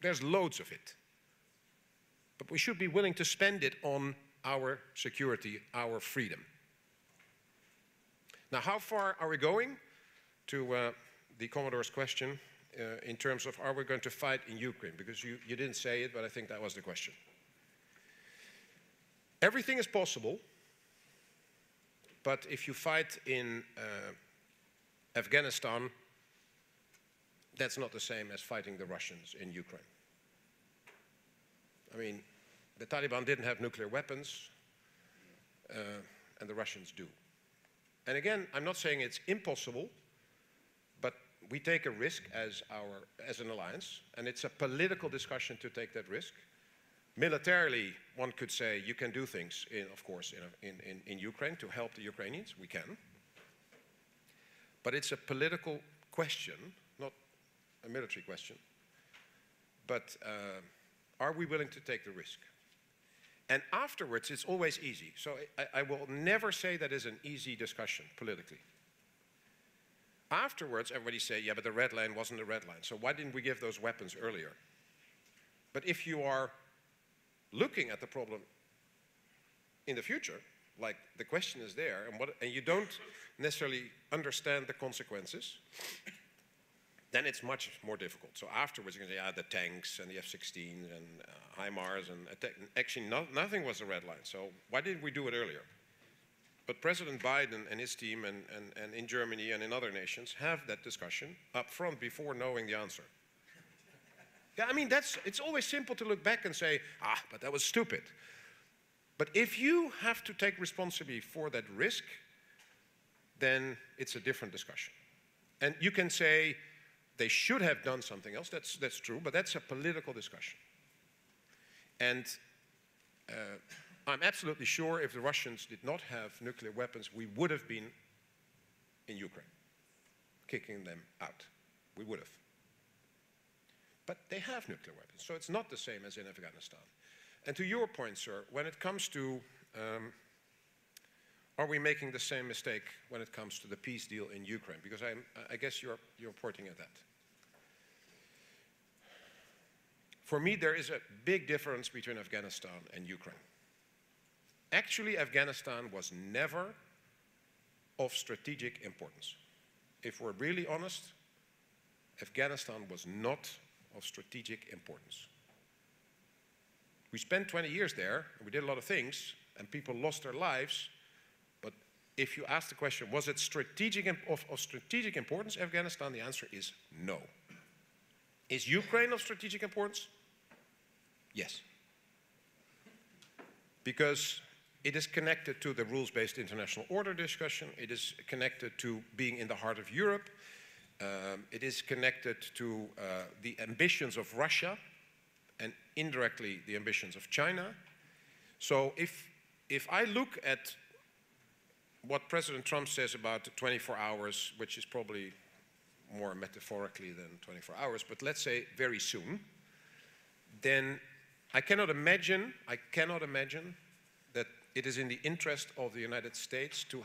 There's loads of it. But we should be willing to spend it on our security, our freedom. Now, how far are we going? To the Commodore's question, in terms of are we going to fight in Ukraine? Because you didn't say it, but I think that was the question. Everything is possible, but if you fight in Afghanistan, that's not the same as fighting the Russians in Ukraine. I mean, the Taliban didn't have nuclear weapons, and the Russians do. And again, I'm not saying it's impossible, but we take a risk as an alliance, and it's a political discussion to take that risk. Militarily, one could say you can do things, of course, in Ukraine to help the Ukrainians. We can. But it's a political question, not a military question. But are we willing to take the risk? And afterwards, it's always easy. So I will never say that is an easy discussion politically. Afterwards, everybody say, yeah, but the red line wasn't a red line. So why didn't we give those weapons earlier? But if you are looking at the problem in the future, like the question is there, and you don't necessarily understand the consequences, then it's much more difficult. So afterwards, you can say, the tanks and the F-16 and HIMARS and actually nothing was a red line. So why didn't we do it earlier? But President Biden and his team and in Germany and in other nations have that discussion up front before knowing the answer. Yeah, I mean, it's always simple to look back and say, but that was stupid. But if you have to take responsibility for that risk, then it's a different discussion. And you can say, they should have done something else, that's true, but that's a political discussion. And I'm absolutely sure if the Russians did not have nuclear weapons, we would have been in Ukraine, kicking them out. We would have. But they have nuclear weapons, so it's not the same as in Afghanistan. And to your point, sir, when it comes to are we making the same mistake when it comes to the peace deal in Ukraine? Because I guess you're pointing at that. For me, there is a big difference between Afghanistan and Ukraine. Actually, Afghanistan was never of strategic importance. If we're really honest, Afghanistan was not of strategic importance. We spent 20 years there, and we did a lot of things, and people lost their lives. But if you ask the question, was it of strategic importance, Afghanistan, the answer is no. Is Ukraine of strategic importance? Yes. Because it is connected to the rules-based international order discussion. It is connected to being in the heart of Europe. It is connected to the ambitions of Russia and indirectly the ambitions of China. So if I look at what President Trump says about 24 hours, which is probably more metaphorically than 24 hours, but let's say very soon, then I cannot imagine that it is in the interest of the United States to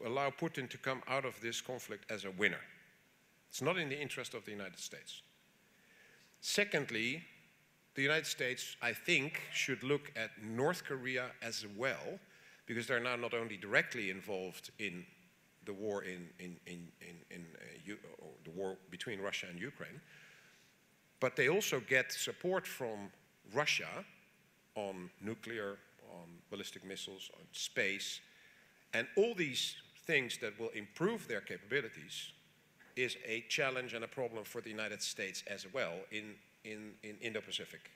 allow Putin to come out of this conflict as a winner. It's not in the interest of the United States. Secondly, the United States, I think, should look at North Korea as well, because they're now not only directly involved in the war the war between Russia and Ukraine, but they also get support from Russia on nuclear, on ballistic missiles, on space, and all these things that will improve their capabilities is a challenge and a problem for the United States as well in Indo-Pacific.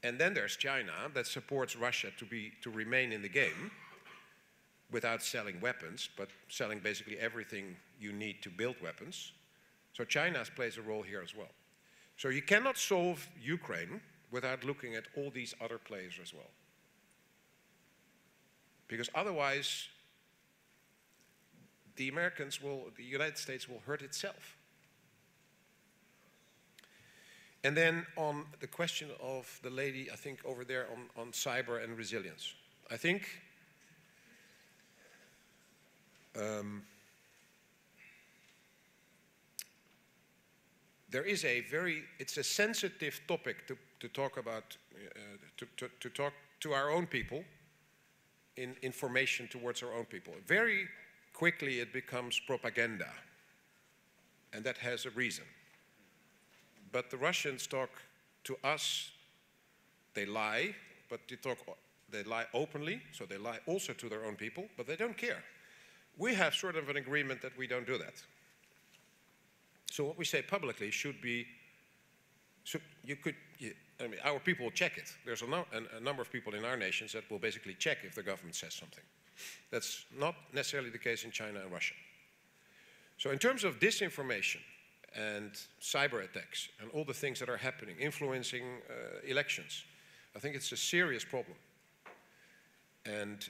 And then there's China that supports Russia to remain in the game without selling weapons, but selling basically everything you need to build weapons. So China plays a role here as well. So you cannot solve Ukraine without looking at all these other players as well. Because otherwise, the United States will hurt itself. And then on the question of the lady, I think over there on cyber and resilience. I think there is it's a sensitive topic to talk about, to talk to our own people, in information towards our own people. Very quickly it becomes propaganda, and that has a reason. But the Russians talk to us, they lie, but they lie openly, so they lie also to their own people, but they don't care. We have sort of an agreement that we don't do that. So what we say publicly should be, I mean, our people will check it. There's a number of people in our nations that will basically check if the government says something. That's not necessarily the case in China and Russia. So in terms of disinformation and cyber attacks and all the things that are happening, influencing elections, I think it's a serious problem. And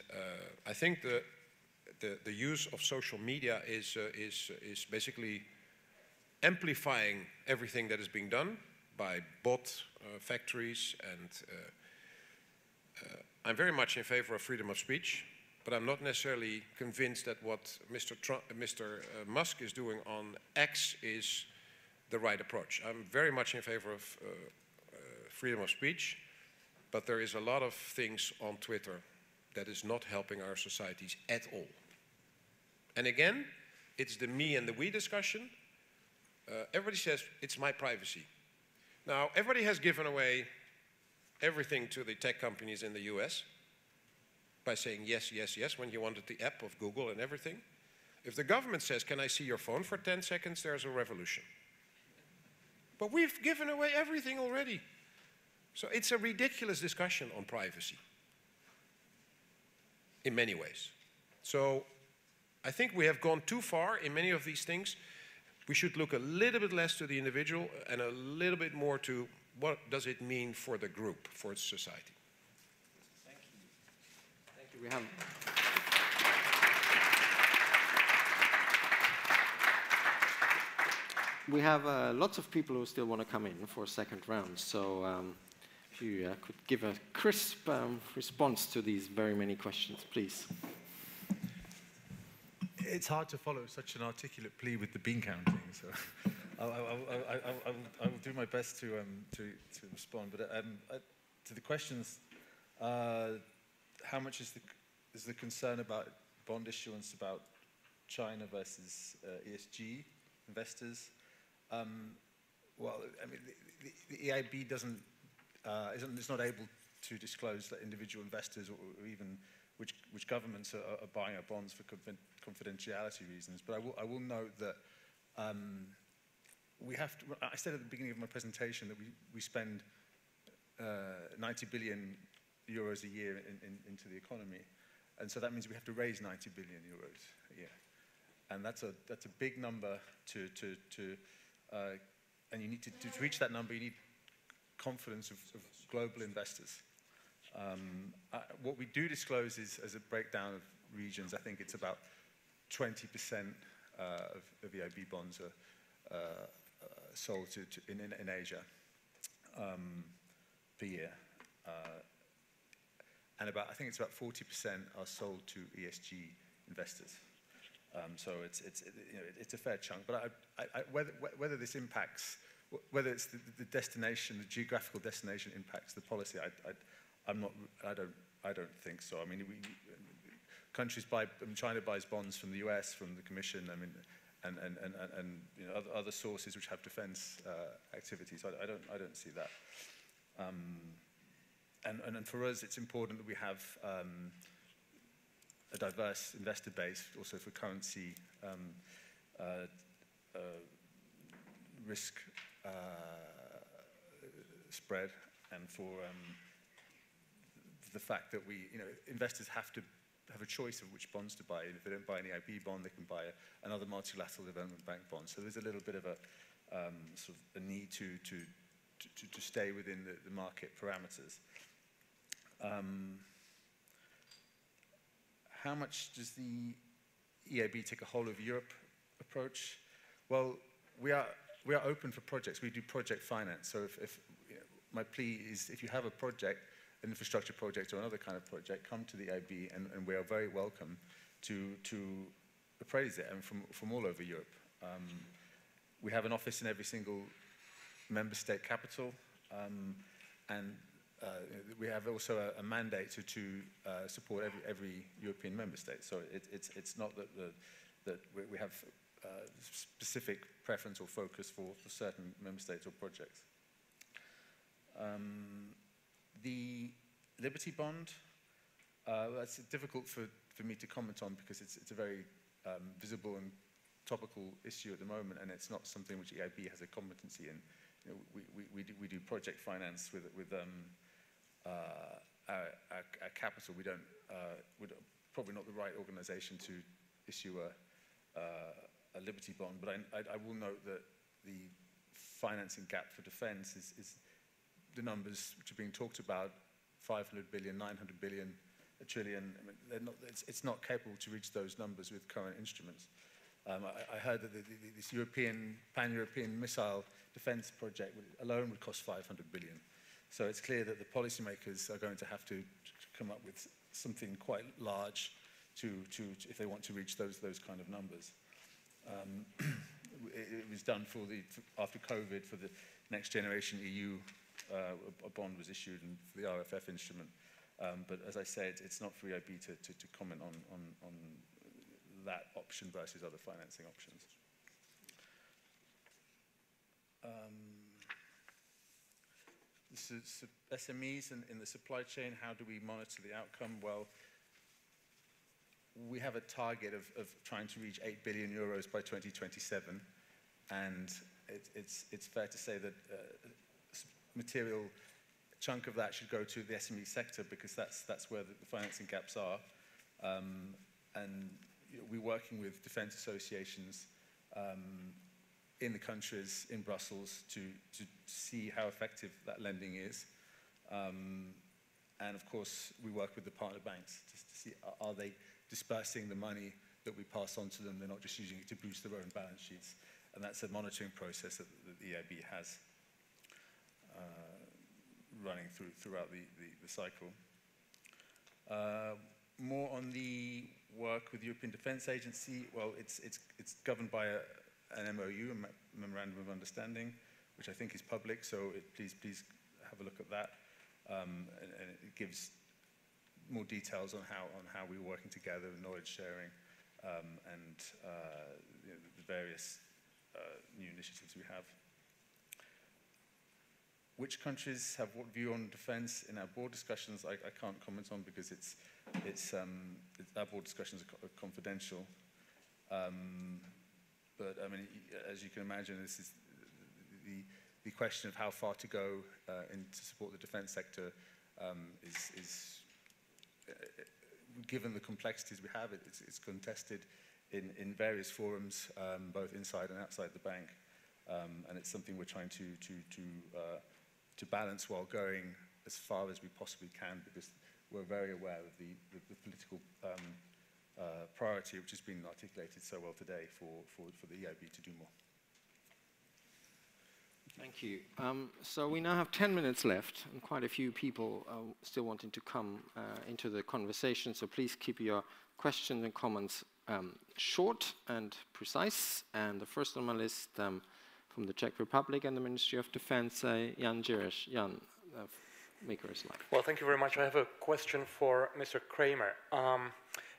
I think the use of social media is basically amplifying everything that is being done by bot factories, and I'm very much in favor of freedom of speech, but I'm not necessarily convinced that what Mr. Musk is doing on X is the right approach. I'm very much in favor of freedom of speech, but there is a lot of things on Twitter that is not helping our societies at all. And again, it's the me and the we discussion. Everybody says, it's my privacy. Now, everybody has given away everything to the tech companies in the US by saying yes, yes, yes, when you wanted the app of Google and everything. If the government says, can I see your phone for 10 seconds, there's a revolution. But we've given away everything already. So it's a ridiculous discussion on privacy in many ways. So I think we have gone too far in many of these things. We should look a little bit less to the individual and a little bit more to what does it mean for the group, for its society.
Thank you. Thank you. We have lots of people who still want to come in for a second round. So if you could give a crisp response to these very many questions, please.
It's hard to follow such an articulate plea with the bean counting, so I will do my best to respond. But to the questions, how much is the concern about bond issuance about China versus ESG investors? Well, I mean, the EIB is not able to disclose that individual investors or even which governments are buying our bonds for confidentiality reasons. But I will note that we have to, I said at the beginning of my presentation that we spend 90 billion euros a year into the economy. And so that means we have to raise 90 billion euros a year. And that's a big number and you need to reach that number, you need confidence of global investors. What we do disclose is, as a breakdown of regions, I think it's about 20% of EIB bonds are sold in Asia per year. And I think it's about 40% are sold to ESG investors. So it's a fair chunk. But whether this impacts, whether it's the destination, the geographical destination impacts the policy, I don't think so. I mean, countries buy. I mean, China buys bonds from the US, from the Commission. I mean, and you know, other sources which have defence activities. I don't see that. And for us, it's important that we have a diverse investor base, also for currency risk spread, and for the fact that investors have to have a choice of which bonds to buy. And if they don't buy an EIB bond, they can buy another multilateral development bank bond. So there's a little bit of a sort of a need to stay within the market parameters. How much does the EIB take a whole of Europe approach? Well, we are open for projects. We do project finance. So if my plea is, if you have a project, an infrastructure project or another kind of project, come to the EIB, and we are very welcome to appraise it, and from all over Europe. We have an office in every single member state capital, and we have also a mandate to support every European member state. So it's not that we have specific preference or focus for certain member states or projects. The Liberty Bond, that's difficult for me to comment on because it's a very visible and topical issue at the moment, and it's not something which EIB has a competency in. You know, we do project finance with our capital. We're probably not the right organisation to issue a Liberty Bond, but I will note that the financing gap for defence is the numbers which are being talked about, 500 billion, 900 billion, a trillion. I mean, it's not capable to reach those numbers with current instruments. I heard that this pan-European missile defence project alone would cost 500 billion. So it's clear that the policymakers are going to have to come up with something quite large if they want to reach those kind of numbers. It was done after COVID for the Next Generation EU. A bond was issued, and for the RFF instrument. But as I said, it's not for EIB to comment on that option versus other financing options. SMEs in the supply chain, how do we monitor the outcome? Well, we have a target of trying to reach 8 billion euros by 2027, and it's fair to say that material chunk of that should go to the SME sector, because that's where the financing gaps are. And we're working with defence associations in the countries, in Brussels, to see how effective that lending is. And of course, we work with the partner banks just to see, are they dispersing the money that we pass on to them? They're not just using it to boost their own balance sheets. And that's a monitoring process that the EIB has running throughout the cycle. More on the work with the European Defence Agency. Well, it's governed by an MOU, a Memorandum of Understanding, which I think is public, so please have a look at that. And it gives more details on how we're working together, knowledge sharing, and the various new initiatives we have. which countries have what view on defence in our board discussions, I can't comment on because our board discussions are confidential. But I mean, as you can imagine, this is the question of how far to go to support the defence sector is given the complexities we have, it's contested in various forums, both inside and outside the bank, and it's something we're trying to balance while going as far as we possibly can, because we're very aware of the political priority which has been articulated so well today for the EIB to do more.
Thank you. So we now have 10 minutes left, and quite a few people still wanting to come into the conversation, so please keep your questions and comments short and precise. And the first on my list from the Czech Republic and the Ministry of Defense, Jan Jireš. Jan, Maker is live.
Well, thank you very much. I have a question for Mr. Kramer.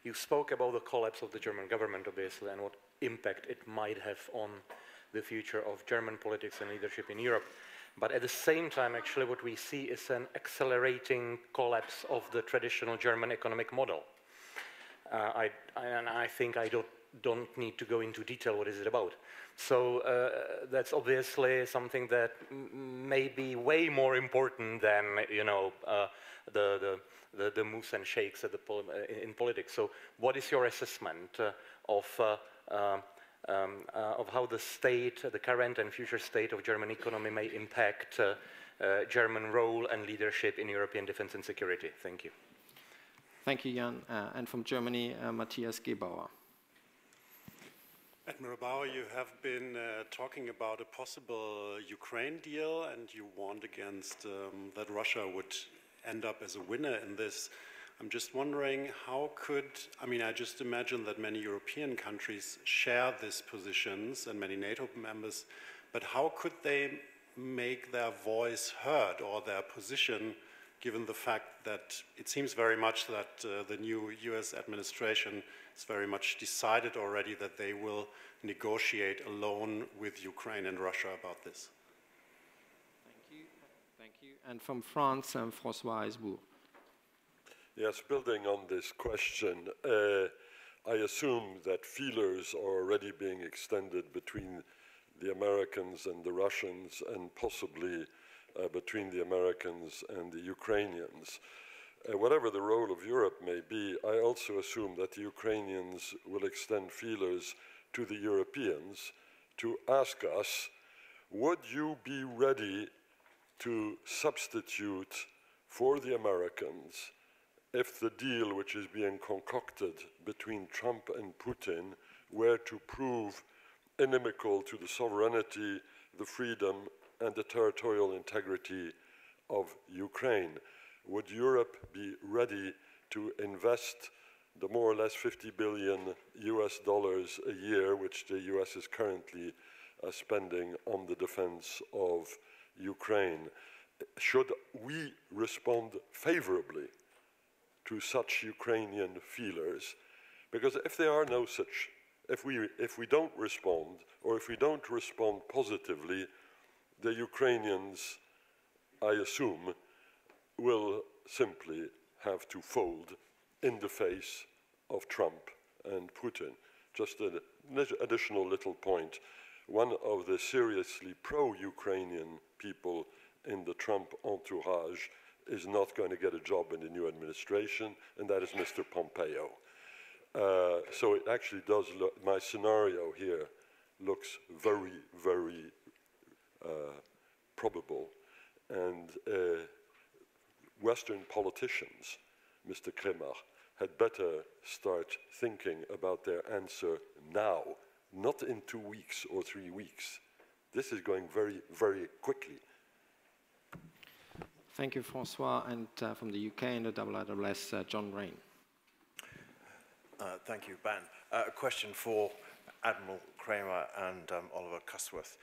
You spoke about the collapse of the German government, obviously, and what impact it might have on the future of German politics and leadership in Europe. But at the same time, actually, what we see is an accelerating collapse of the traditional German economic model. I think I don't need to go into detail what is it about. So that's obviously something that may be way more important than, you know, the moves and shakes at in politics. So what is your assessment of how the state, the current and future state of German economy may impact German role and leadership in European defense and security? Thank you.
Thank you, Jan. And from Germany, Matthias Gebauer.
Admiral Bauer, you have been talking about a possible Ukraine deal, and you warned against that Russia would end up as a winner in this. I'm just wondering how could, I mean, I just imagine that many European countries share these positions and many NATO members, but how could they make their voice heard or their position, given the fact that it seems very much that the new US administration is very much decided already that they will negotiate alone with Ukraine and Russia about this?
Thank you. Thank you. And from France, François Hesbourg.
Yes, building on this question, I assume that feelers are already being extended between the Americans and the Russians, and possibly between the Americans and the Ukrainians. Whatever the role of Europe may be, I also assume that the Ukrainians will extend feelers to the Europeans to ask us, would you be ready to substitute for the Americans if the deal which is being concocted between Trump and Putin were to prove inimical to the sovereignty, the freedom, and the territorial integrity of Ukraine? Would Europe be ready to invest the more or less $50 billion a year, which the US is currently spending on the defense of Ukraine? Should we respond favorably to such Ukrainian feelers? Because if there are no such, if we don't respond, or if we don't respond positively, the Ukrainians, I assume, will simply have to fold in the face of Trump and Putin. Just an additional little point. One of the seriously pro-Ukrainian people in the Trump entourage is not going to get a job in the new administration, and that is Mr. Pompeo. So it actually does look, my scenario here looks very, very probable. And Western politicians, Mr. Kremer, had better start thinking about their answer now, not in 2 weeks or 3 weeks. This is going very, very quickly.
Thank you, François. And from the UK and the IISS, John Rain.
Thank you, Ben. A question for Admiral Kramer and Oliver Cusworth.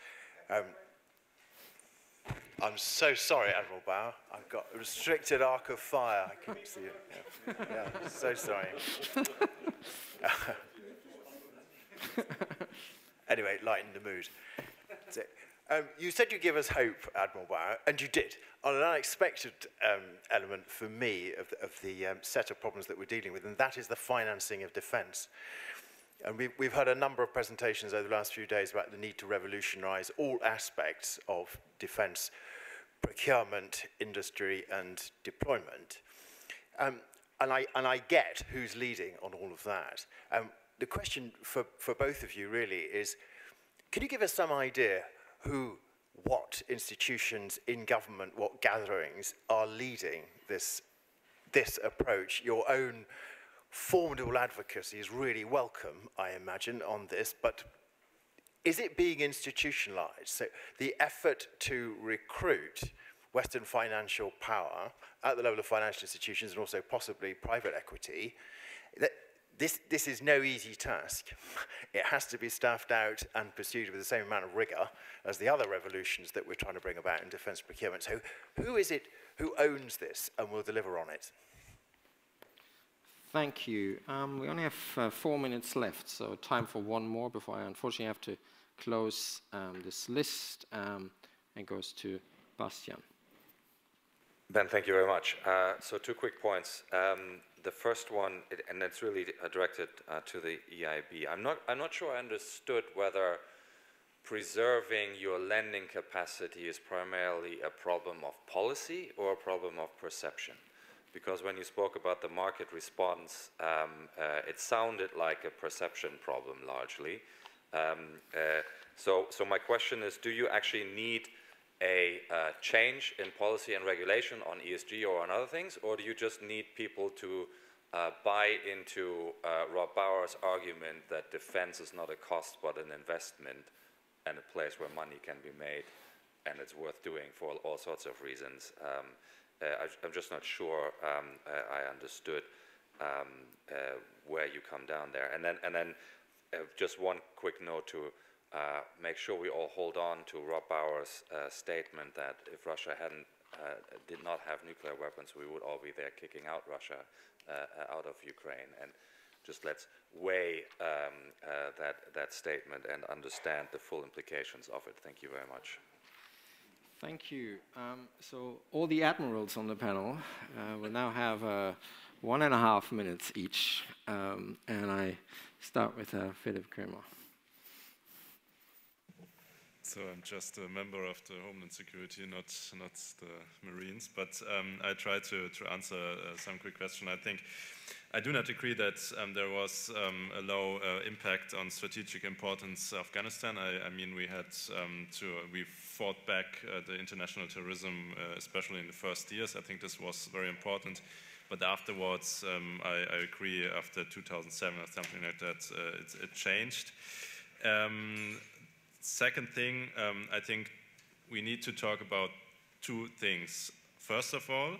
I'm so sorry, Admiral Bauer. I've got a restricted arc of fire. I couldn't see it. Yeah, so sorry. Anyway, lighten the mood. So, You said you'd give us hope, Admiral Bauer, and you did, on an unexpected element for me of the set of problems that we're dealing with, and that is the financing of defence. And we've heard a number of presentations over the last few days about the need to revolutionise all aspects of defence procurement, industry, and deployment. And I get who's leading on all of that. The question for both of you really is, can you give us some idea who, what institutions in government, what gatherings are leading this approach? Your own formidable advocacy is really welcome, I imagine, on this, but is it being institutionalized? So the effort to recruit Western financial power at the level of financial institutions and also possibly private equity, this is no easy task. It has to be staffed out and pursued with the same amount of rigor as the other revolutions that we're trying to bring about in defense procurement. So who is it who owns this and will deliver on it?
Thank you. We only have 4 minutes left, so time for one more before I unfortunately have to close this list and goes to Bastian.
Ben, thank you very much. So 2 quick points. The first one, and it's really directed to the EIB. I'm not sure I understood whether preserving your lending capacity is primarily a problem of policy or a problem of perception. Because when you spoke about the market response, it sounded like a perception problem largely. So my question is, do you actually need a change in policy and regulation on ESG or on other things, or do you just need people to buy into Rob Bauer's argument that defense is not a cost but an investment and a place where money can be made and it's worth doing for all sorts of reasons? I'm just not sure I understood where you come down there. And then just one quick note to make sure we all hold on to Rob Bauer's statement that if Russia did not have nuclear weapons, we would all be there kicking out Russia out of Ukraine. And just let's weigh that statement and understand the full implications of it. Thank you very much.
Thank you. So all the admirals on the panel will now have 1.5 minutes each. And I start with Philip Kramer.
So I'm just a member of the Homeland Security, not the Marines, but I try to answer some quick question. I think I do not agree that there was a low impact on strategic importance of Afghanistan. I mean, we fought back the international terrorism, especially in the first years. I think this was very important. But afterwards, I agree, after 2007 or something like that, it changed. Second thing, I think we need to talk about 2 things. First of all,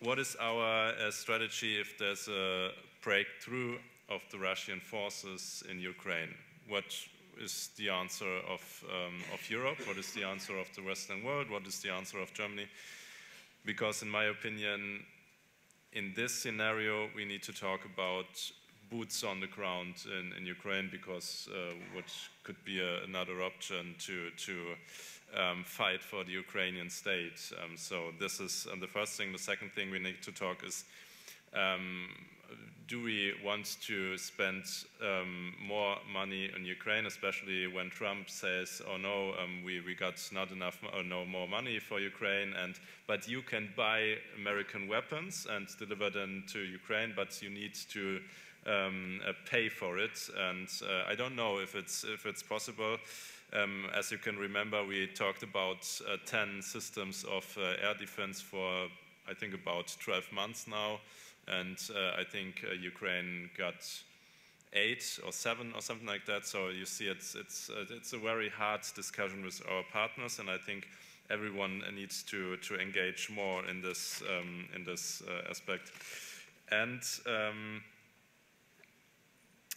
what is our strategy if there's a breakthrough of the Russian forces in Ukraine? What is the answer of Europe? What is the answer of the Western world? What is the answer of Germany? Because in my opinion, in this scenario, we need to talk about boots on the ground in Ukraine, because what could be another option to fight for the Ukrainian state. So this is the first thing. The second thing we need to talk is, do we want to spend more money on Ukraine, especially when Trump says, oh no, we got not enough, or no more money for Ukraine, but you can buy American weapons and deliver them to Ukraine, but you need to pay for it, and I don't know if it's possible. As you can remember, we talked about 10 systems of air defense for, I think, about 12 months now, and I think Ukraine got 8 or 7 or something like that. So you see, it's a very hard discussion with our partners, and I think everyone needs to engage more in this aspect. And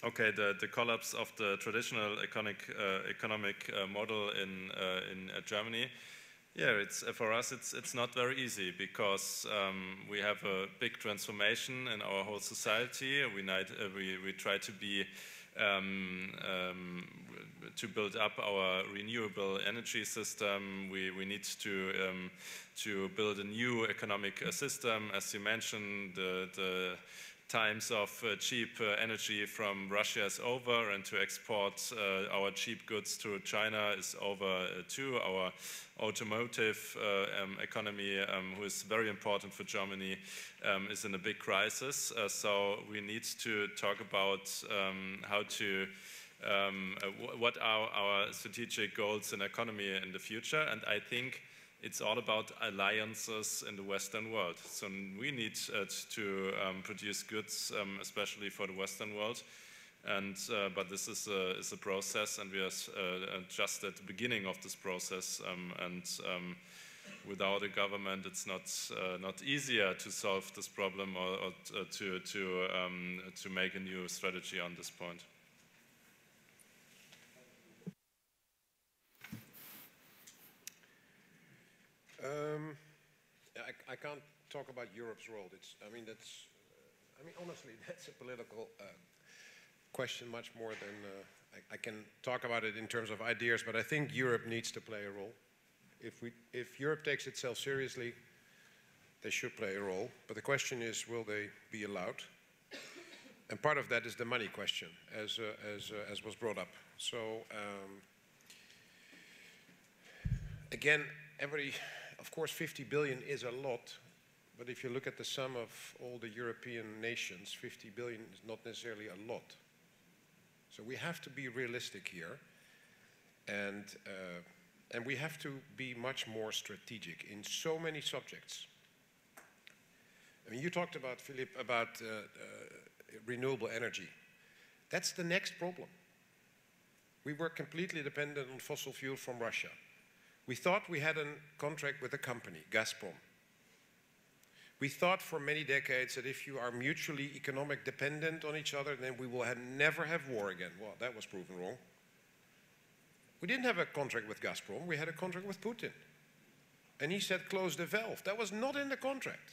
okay, the collapse of the traditional economic model in Germany. Yeah, for us it's not very easy, because we have a big transformation in our whole society. We try to be to build up our renewable energy system. We need to build a new economic system. As you mentioned, the times of cheap energy from Russia is over, and to export our cheap goods to China is over too. Our automotive economy, who is very important for Germany, is in a big crisis. So we need to talk about how to what are our strategic goals in economy in the future, and I think it's all about alliances in the Western world. So we need to produce goods, especially for the Western world. And but this is a process, and we are just at the beginning of this process. Without a government, it's not easier to solve this problem or to make a new strategy on this point.
I can't talk about Europe's role. I mean, honestly, that's a political question much more than I can talk about it in terms of ideas. But I think Europe needs to play a role. If Europe takes itself seriously, they should play a role. But the question is, will they be allowed? And part of that is the money question, as was brought up. So again, of course, 50 billion is a lot, but if you look at the sum of all the European nations, 50 billion is not necessarily a lot. So we have to be realistic here, and we have to be much more strategic in so many subjects. I mean, you talked about, Philippe, about renewable energy. That's the next problem. We were completely dependent on fossil fuel from Russia. We thought we had a contract with a company, Gazprom. We thought for many decades that if you are mutually economic dependent on each other, then we will never have war again. Well, that was proven wrong. We didn't have a contract with Gazprom, we had a contract with Putin. And he said, close the valve. That was not in the contract.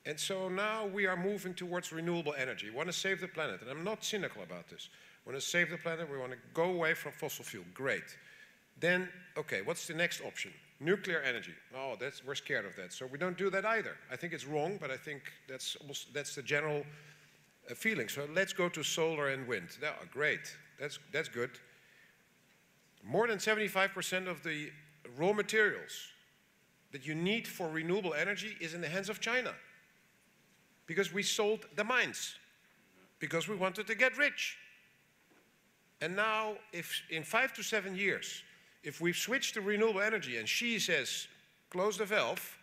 And so now we are moving towards renewable energy. We want to save the planet, and I'm not cynical about this. We want to save the planet, we want to go away from fossil fuel, great. Then, okay, what's the next option? Nuclear energy. Oh, we're scared of that, so we don't do that either. I think it's wrong, but I think that's the general feeling. So let's go to solar and wind. Oh, great, that's good. More than 75% of the raw materials that you need for renewable energy is in the hands of China. Because we sold the mines, because we wanted to get rich. And now, if in 5 to 7 years, if we've switched to renewable energy and Xi says, close the valve,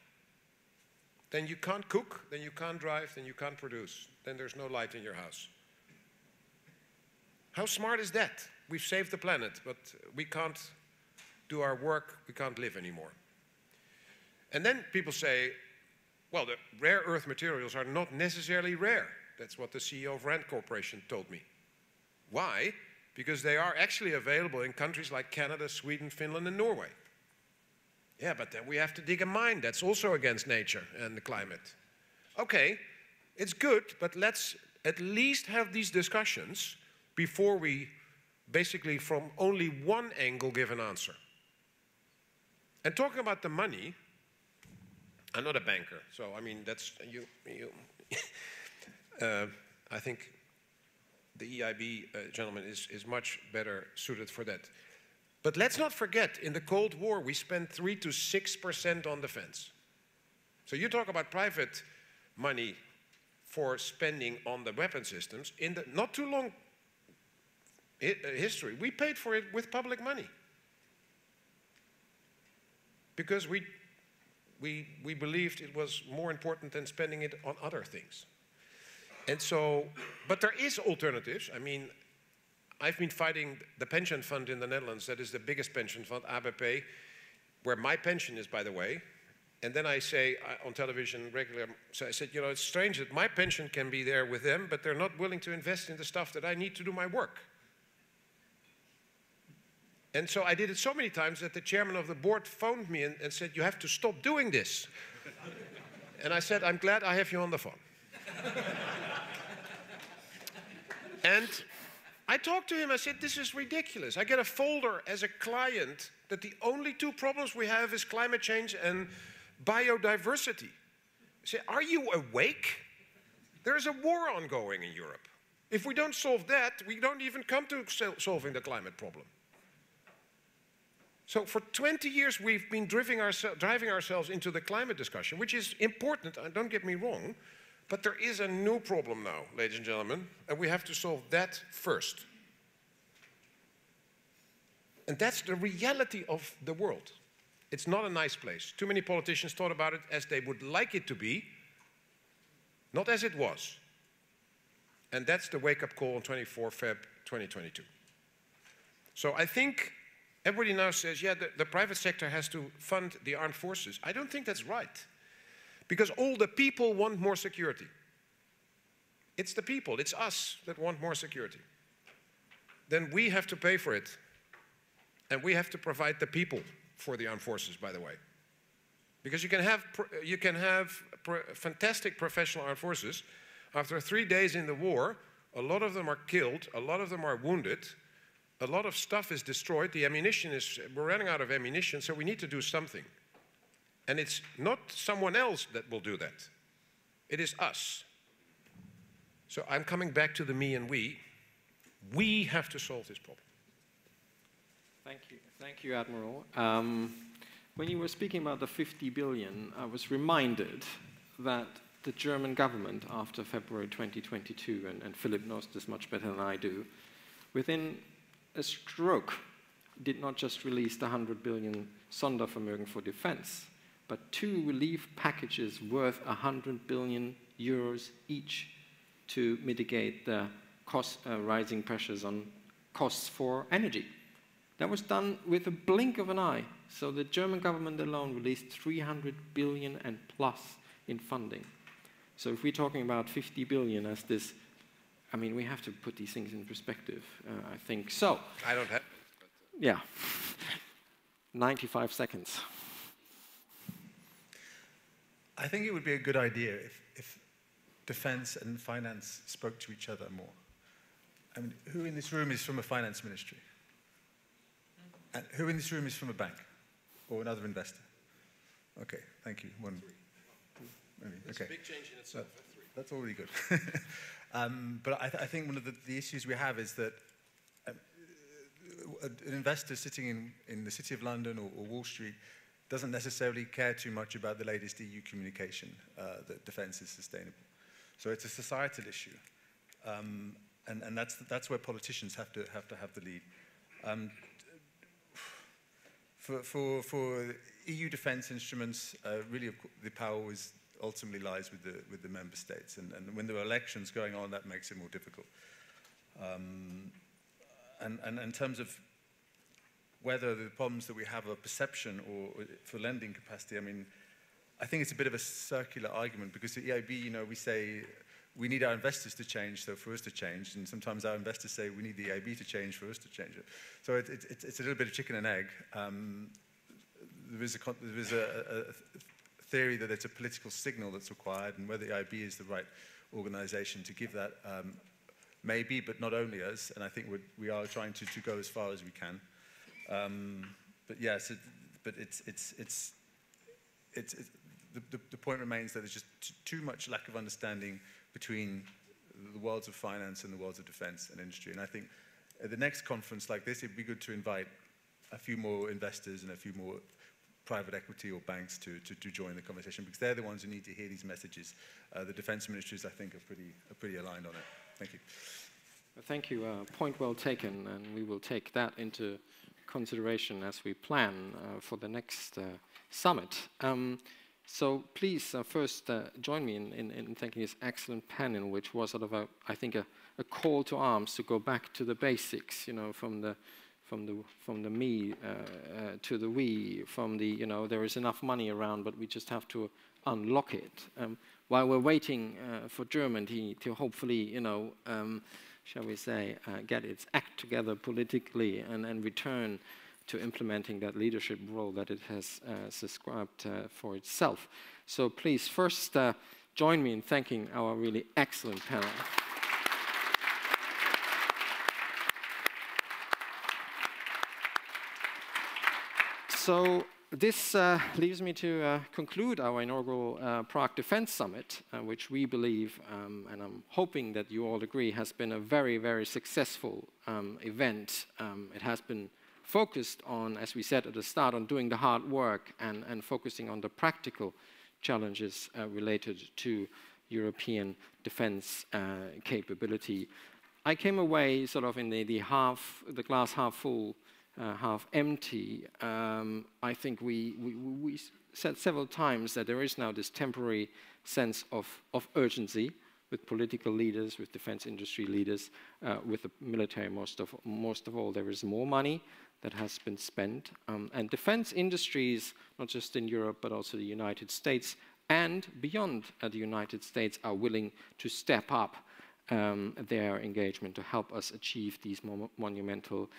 then you can't cook, then you can't drive, then you can't produce, then there's no light in your house. How smart is that? We've saved the planet, but we can't do our work, we can't live anymore. And then people say, well, the rare earth materials are not necessarily rare. That's what the CEO of Rand Corporation told me. Why? Because they are actually available in countries like Canada, Sweden, Finland, and Norway. Yeah, but then we have to dig a mine. That's also against nature and the climate. Okay, it's good, but let's at least have these discussions before we basically from only one angle give an answer. And talking about the money, I'm not a banker, so I mean, that's, I think the EIB gentleman is much better suited for that. But let's not forget, in the Cold War, we spent 3 to 6% on defense. So you talk about private money for spending on the weapon systems. In the not too long history, we paid for it with public money. Because we believed it was more important than spending it on other things. And so, but there is alternatives. I mean, I've been fighting the pension fund in the Netherlands, that is the biggest pension fund, ABP, where my pension is, by the way. And then I say on television regularly, so I said, you know, it's strange that my pension can be there with them, but they're not willing to invest in the stuff that I need to do my work. And so I did it so many times that the chairman of the board phoned me and said, you have to stop doing this. And I said, I'm glad I have you on the phone. And I talked to him, I said, this is ridiculous. I get a folder as a client that the only two problems we have is climate change and biodiversity. I said, are you awake? There's a war ongoing in Europe. If we don't solve that, we don't even come to solving the climate problem. So for 20 years, we've been driving ourselves into the climate discussion, which is important, don't get me wrong, but there is a new problem now, ladies and gentlemen, and we have to solve that first. And that's the reality of the world. It's not a nice place. Too many politicians thought about it as they would like it to be, not as it was. And that's the wake-up call on 24 Feb 2022. So I think everybody now says, yeah, the private sector has to fund the armed forces. I don't think that's right. Because all the people want more security. It's the people, it's us that want more security. Then we have to pay for it. And we have to provide the people for the armed forces, by the way. Because you can have fantastic professional armed forces. After 3 days in the war, a lot of them are killed, a lot of them are wounded, a lot of stuff is destroyed, the ammunition is, we're running out of ammunition, so we need to do something. And it's not someone else that will do that. It is us. So I'm coming back to the me and we. We have to solve this problem.
Thank you, Admiral. When you were speaking about the 50 billion, I was reminded that the German government, after February 2022, and Philip knows this much better than I do, within a stroke, did not just release the 100 billion Sondervermögen for defense, but 2 relief packages worth 100 billion euros each to mitigate the rising pressures on costs for energy. That was done with a blink of an eye. So the German government alone released 300 billion and plus in funding. So if we're talking about 50 billion as this, I mean, we have to put these things in perspective, I think. So,
I don't have.
Yeah, 95 seconds.
I think it would be a good idea if defense and finance spoke to each other more. I mean, who in this room is from a finance ministry? And who in this room is from a bank or another investor? Okay, thank you. One. Maybe. Okay.
It's a big change in itself.
That's already good. But I think one of the issues we have is that an investor sitting in the City of London or Wall Street doesn't necessarily care too much about the latest EU communication that defense is sustainable. So it's a societal issue. And that's where politicians have to have the lead. For EU defence instruments, really the power ultimately lies with the member states, and when there are elections going on, that makes it more difficult. And in terms of whether the problems that we have are perception or for lending capacity, I mean, I think it's a bit of a circular argument because at EIB, you know, we say we need our investors to change, so for us to change, and sometimes our investors say we need the EIB to change for us to change it. So it's a little bit of chicken and egg. There is a theory that it's a political signal that's required, and whether the EIB is the right organization to give that, maybe, but not only us, and I think we are trying to go as far as we can. But yes, the point remains that there's just too much lack of understanding between the worlds of finance and the worlds of defense and industry. And I think at the next conference like this, it'd be good to invite a few more investors and a few more private equity or banks to join the conversation, because they're the ones who need to hear these messages. The defense ministries, I think, are pretty aligned on it. Thank you.
Thank you. Point well taken, and we will take that into consideration as we plan for the next summit. So please first join me in thanking this excellent panel, which was sort of I think a call to arms to go back to the basics, you know, from the me to the we, from the, you know, there is enough money around, but we just have to unlock it. While we're waiting for Germany to hopefully, you know, shall we say, get its act together politically and return to implementing that leadership role that it has subscribed for itself. So please first join me in thanking our really excellent panel. So this leaves me to conclude our inaugural Prague Defense Summit, which we believe, and I'm hoping that you all agree, has been a very, very successful event. It has been focused on, as we said at the start, on doing the hard work and focusing on the practical challenges related to European defense capability. I came away sort of in the glass half full, half empty. I think we said several times that there is now this temporary sense of urgency with political leaders, with defense industry leaders, with the military most of all. There is more money that has been spent. And defense industries, not just in Europe, but also the United States and beyond the United States, are willing to step up their engagement to help us achieve these monumental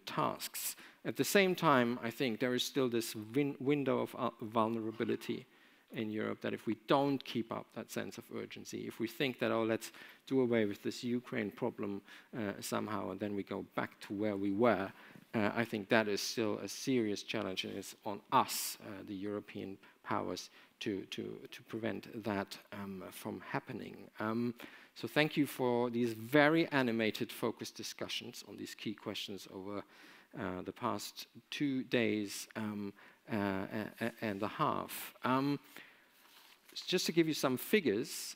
tasks. At the same time, I think there is still this window of vulnerability in Europe, that if we don't keep up that sense of urgency, if we think that, oh, let's do away with this Ukraine problem somehow, and then we go back to where we were, I think that is still a serious challenge, and it's on us, the European powers, to prevent that from happening. So thank you for these very animated, focused discussions on these key questions over the past 2 days and a half. Just to give you some figures,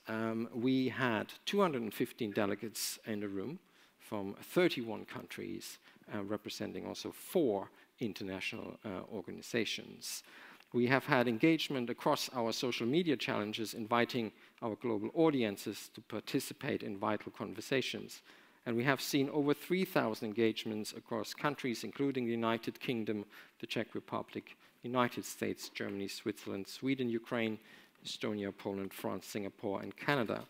we had 215 delegates in the room from 31 countries, representing also 4 international organizations. We have had engagement across our social media challenges, inviting our global audiences to participate in vital conversations. And we have seen over 3,000 engagements across countries, including the United Kingdom, the Czech Republic, United States, Germany, Switzerland, Sweden, Ukraine, Estonia, Poland, France, Singapore, and Canada.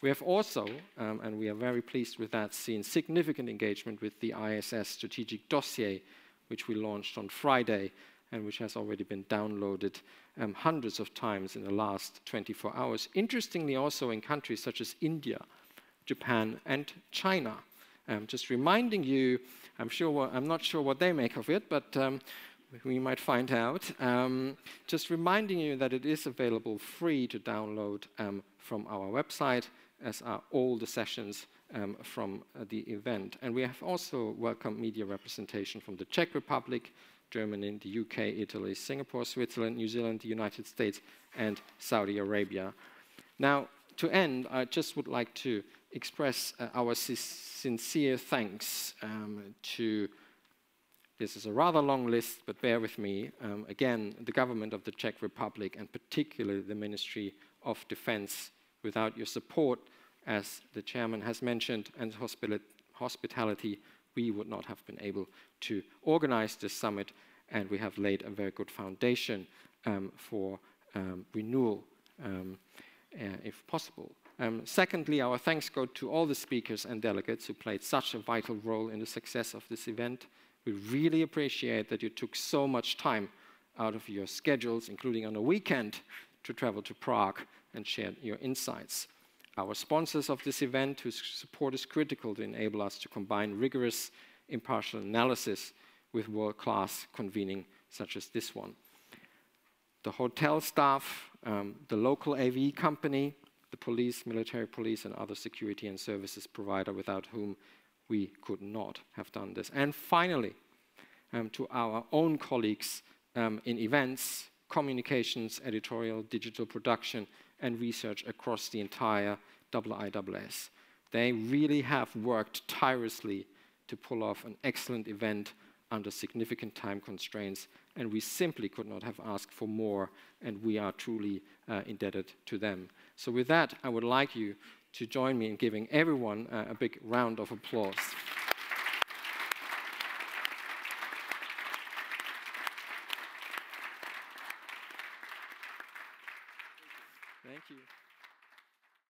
We have also, and we are very pleased with that, seen significant engagement with the ISS strategic dossier, which we launched on Friday, and which has already been downloaded hundreds of times in the last 24 hours. Interestingly, also in countries such as India, Japan, and China. Just reminding you, I'm not sure what they make of it, but we might find out. Just reminding you that it is available free to download from our website, as are all the sessions from the event. And we have also welcomed media representation from the Czech Republic, Germany, the UK, Italy, Singapore, Switzerland, New Zealand, the United States, and Saudi Arabia. Now, to end, I just would like to express our sincere thanks to, this is a rather long list, but bear with me, again, the government of the Czech Republic, and particularly the Ministry of Defense. Without your support, as the chairman has mentioned, and hospitality, we would not have been able to organize this summit, and we have laid a very good foundation for renewal, if possible. Secondly, our thanks go to all the speakers and delegates who played such a vital role in the success of this event. We really appreciate that you took so much time out of your schedules, including on a weekend, to travel to Prague and share your insights. Our sponsors of this event, whose support is critical to enable us to combine rigorous, impartial analysis with world-class convening such as this one. The hotel staff, the local AV company, the police, military police, and other security and services provider without whom we could not have done this. And finally, to our own colleagues in events, communications, editorial, digital production, and research across the entire IISS. They really have worked tirelessly to pull off an excellent event under significant time constraints, and we simply could not have asked for more, and we are truly indebted to them. So with that, I would like you to join me in giving everyone a big round of applause.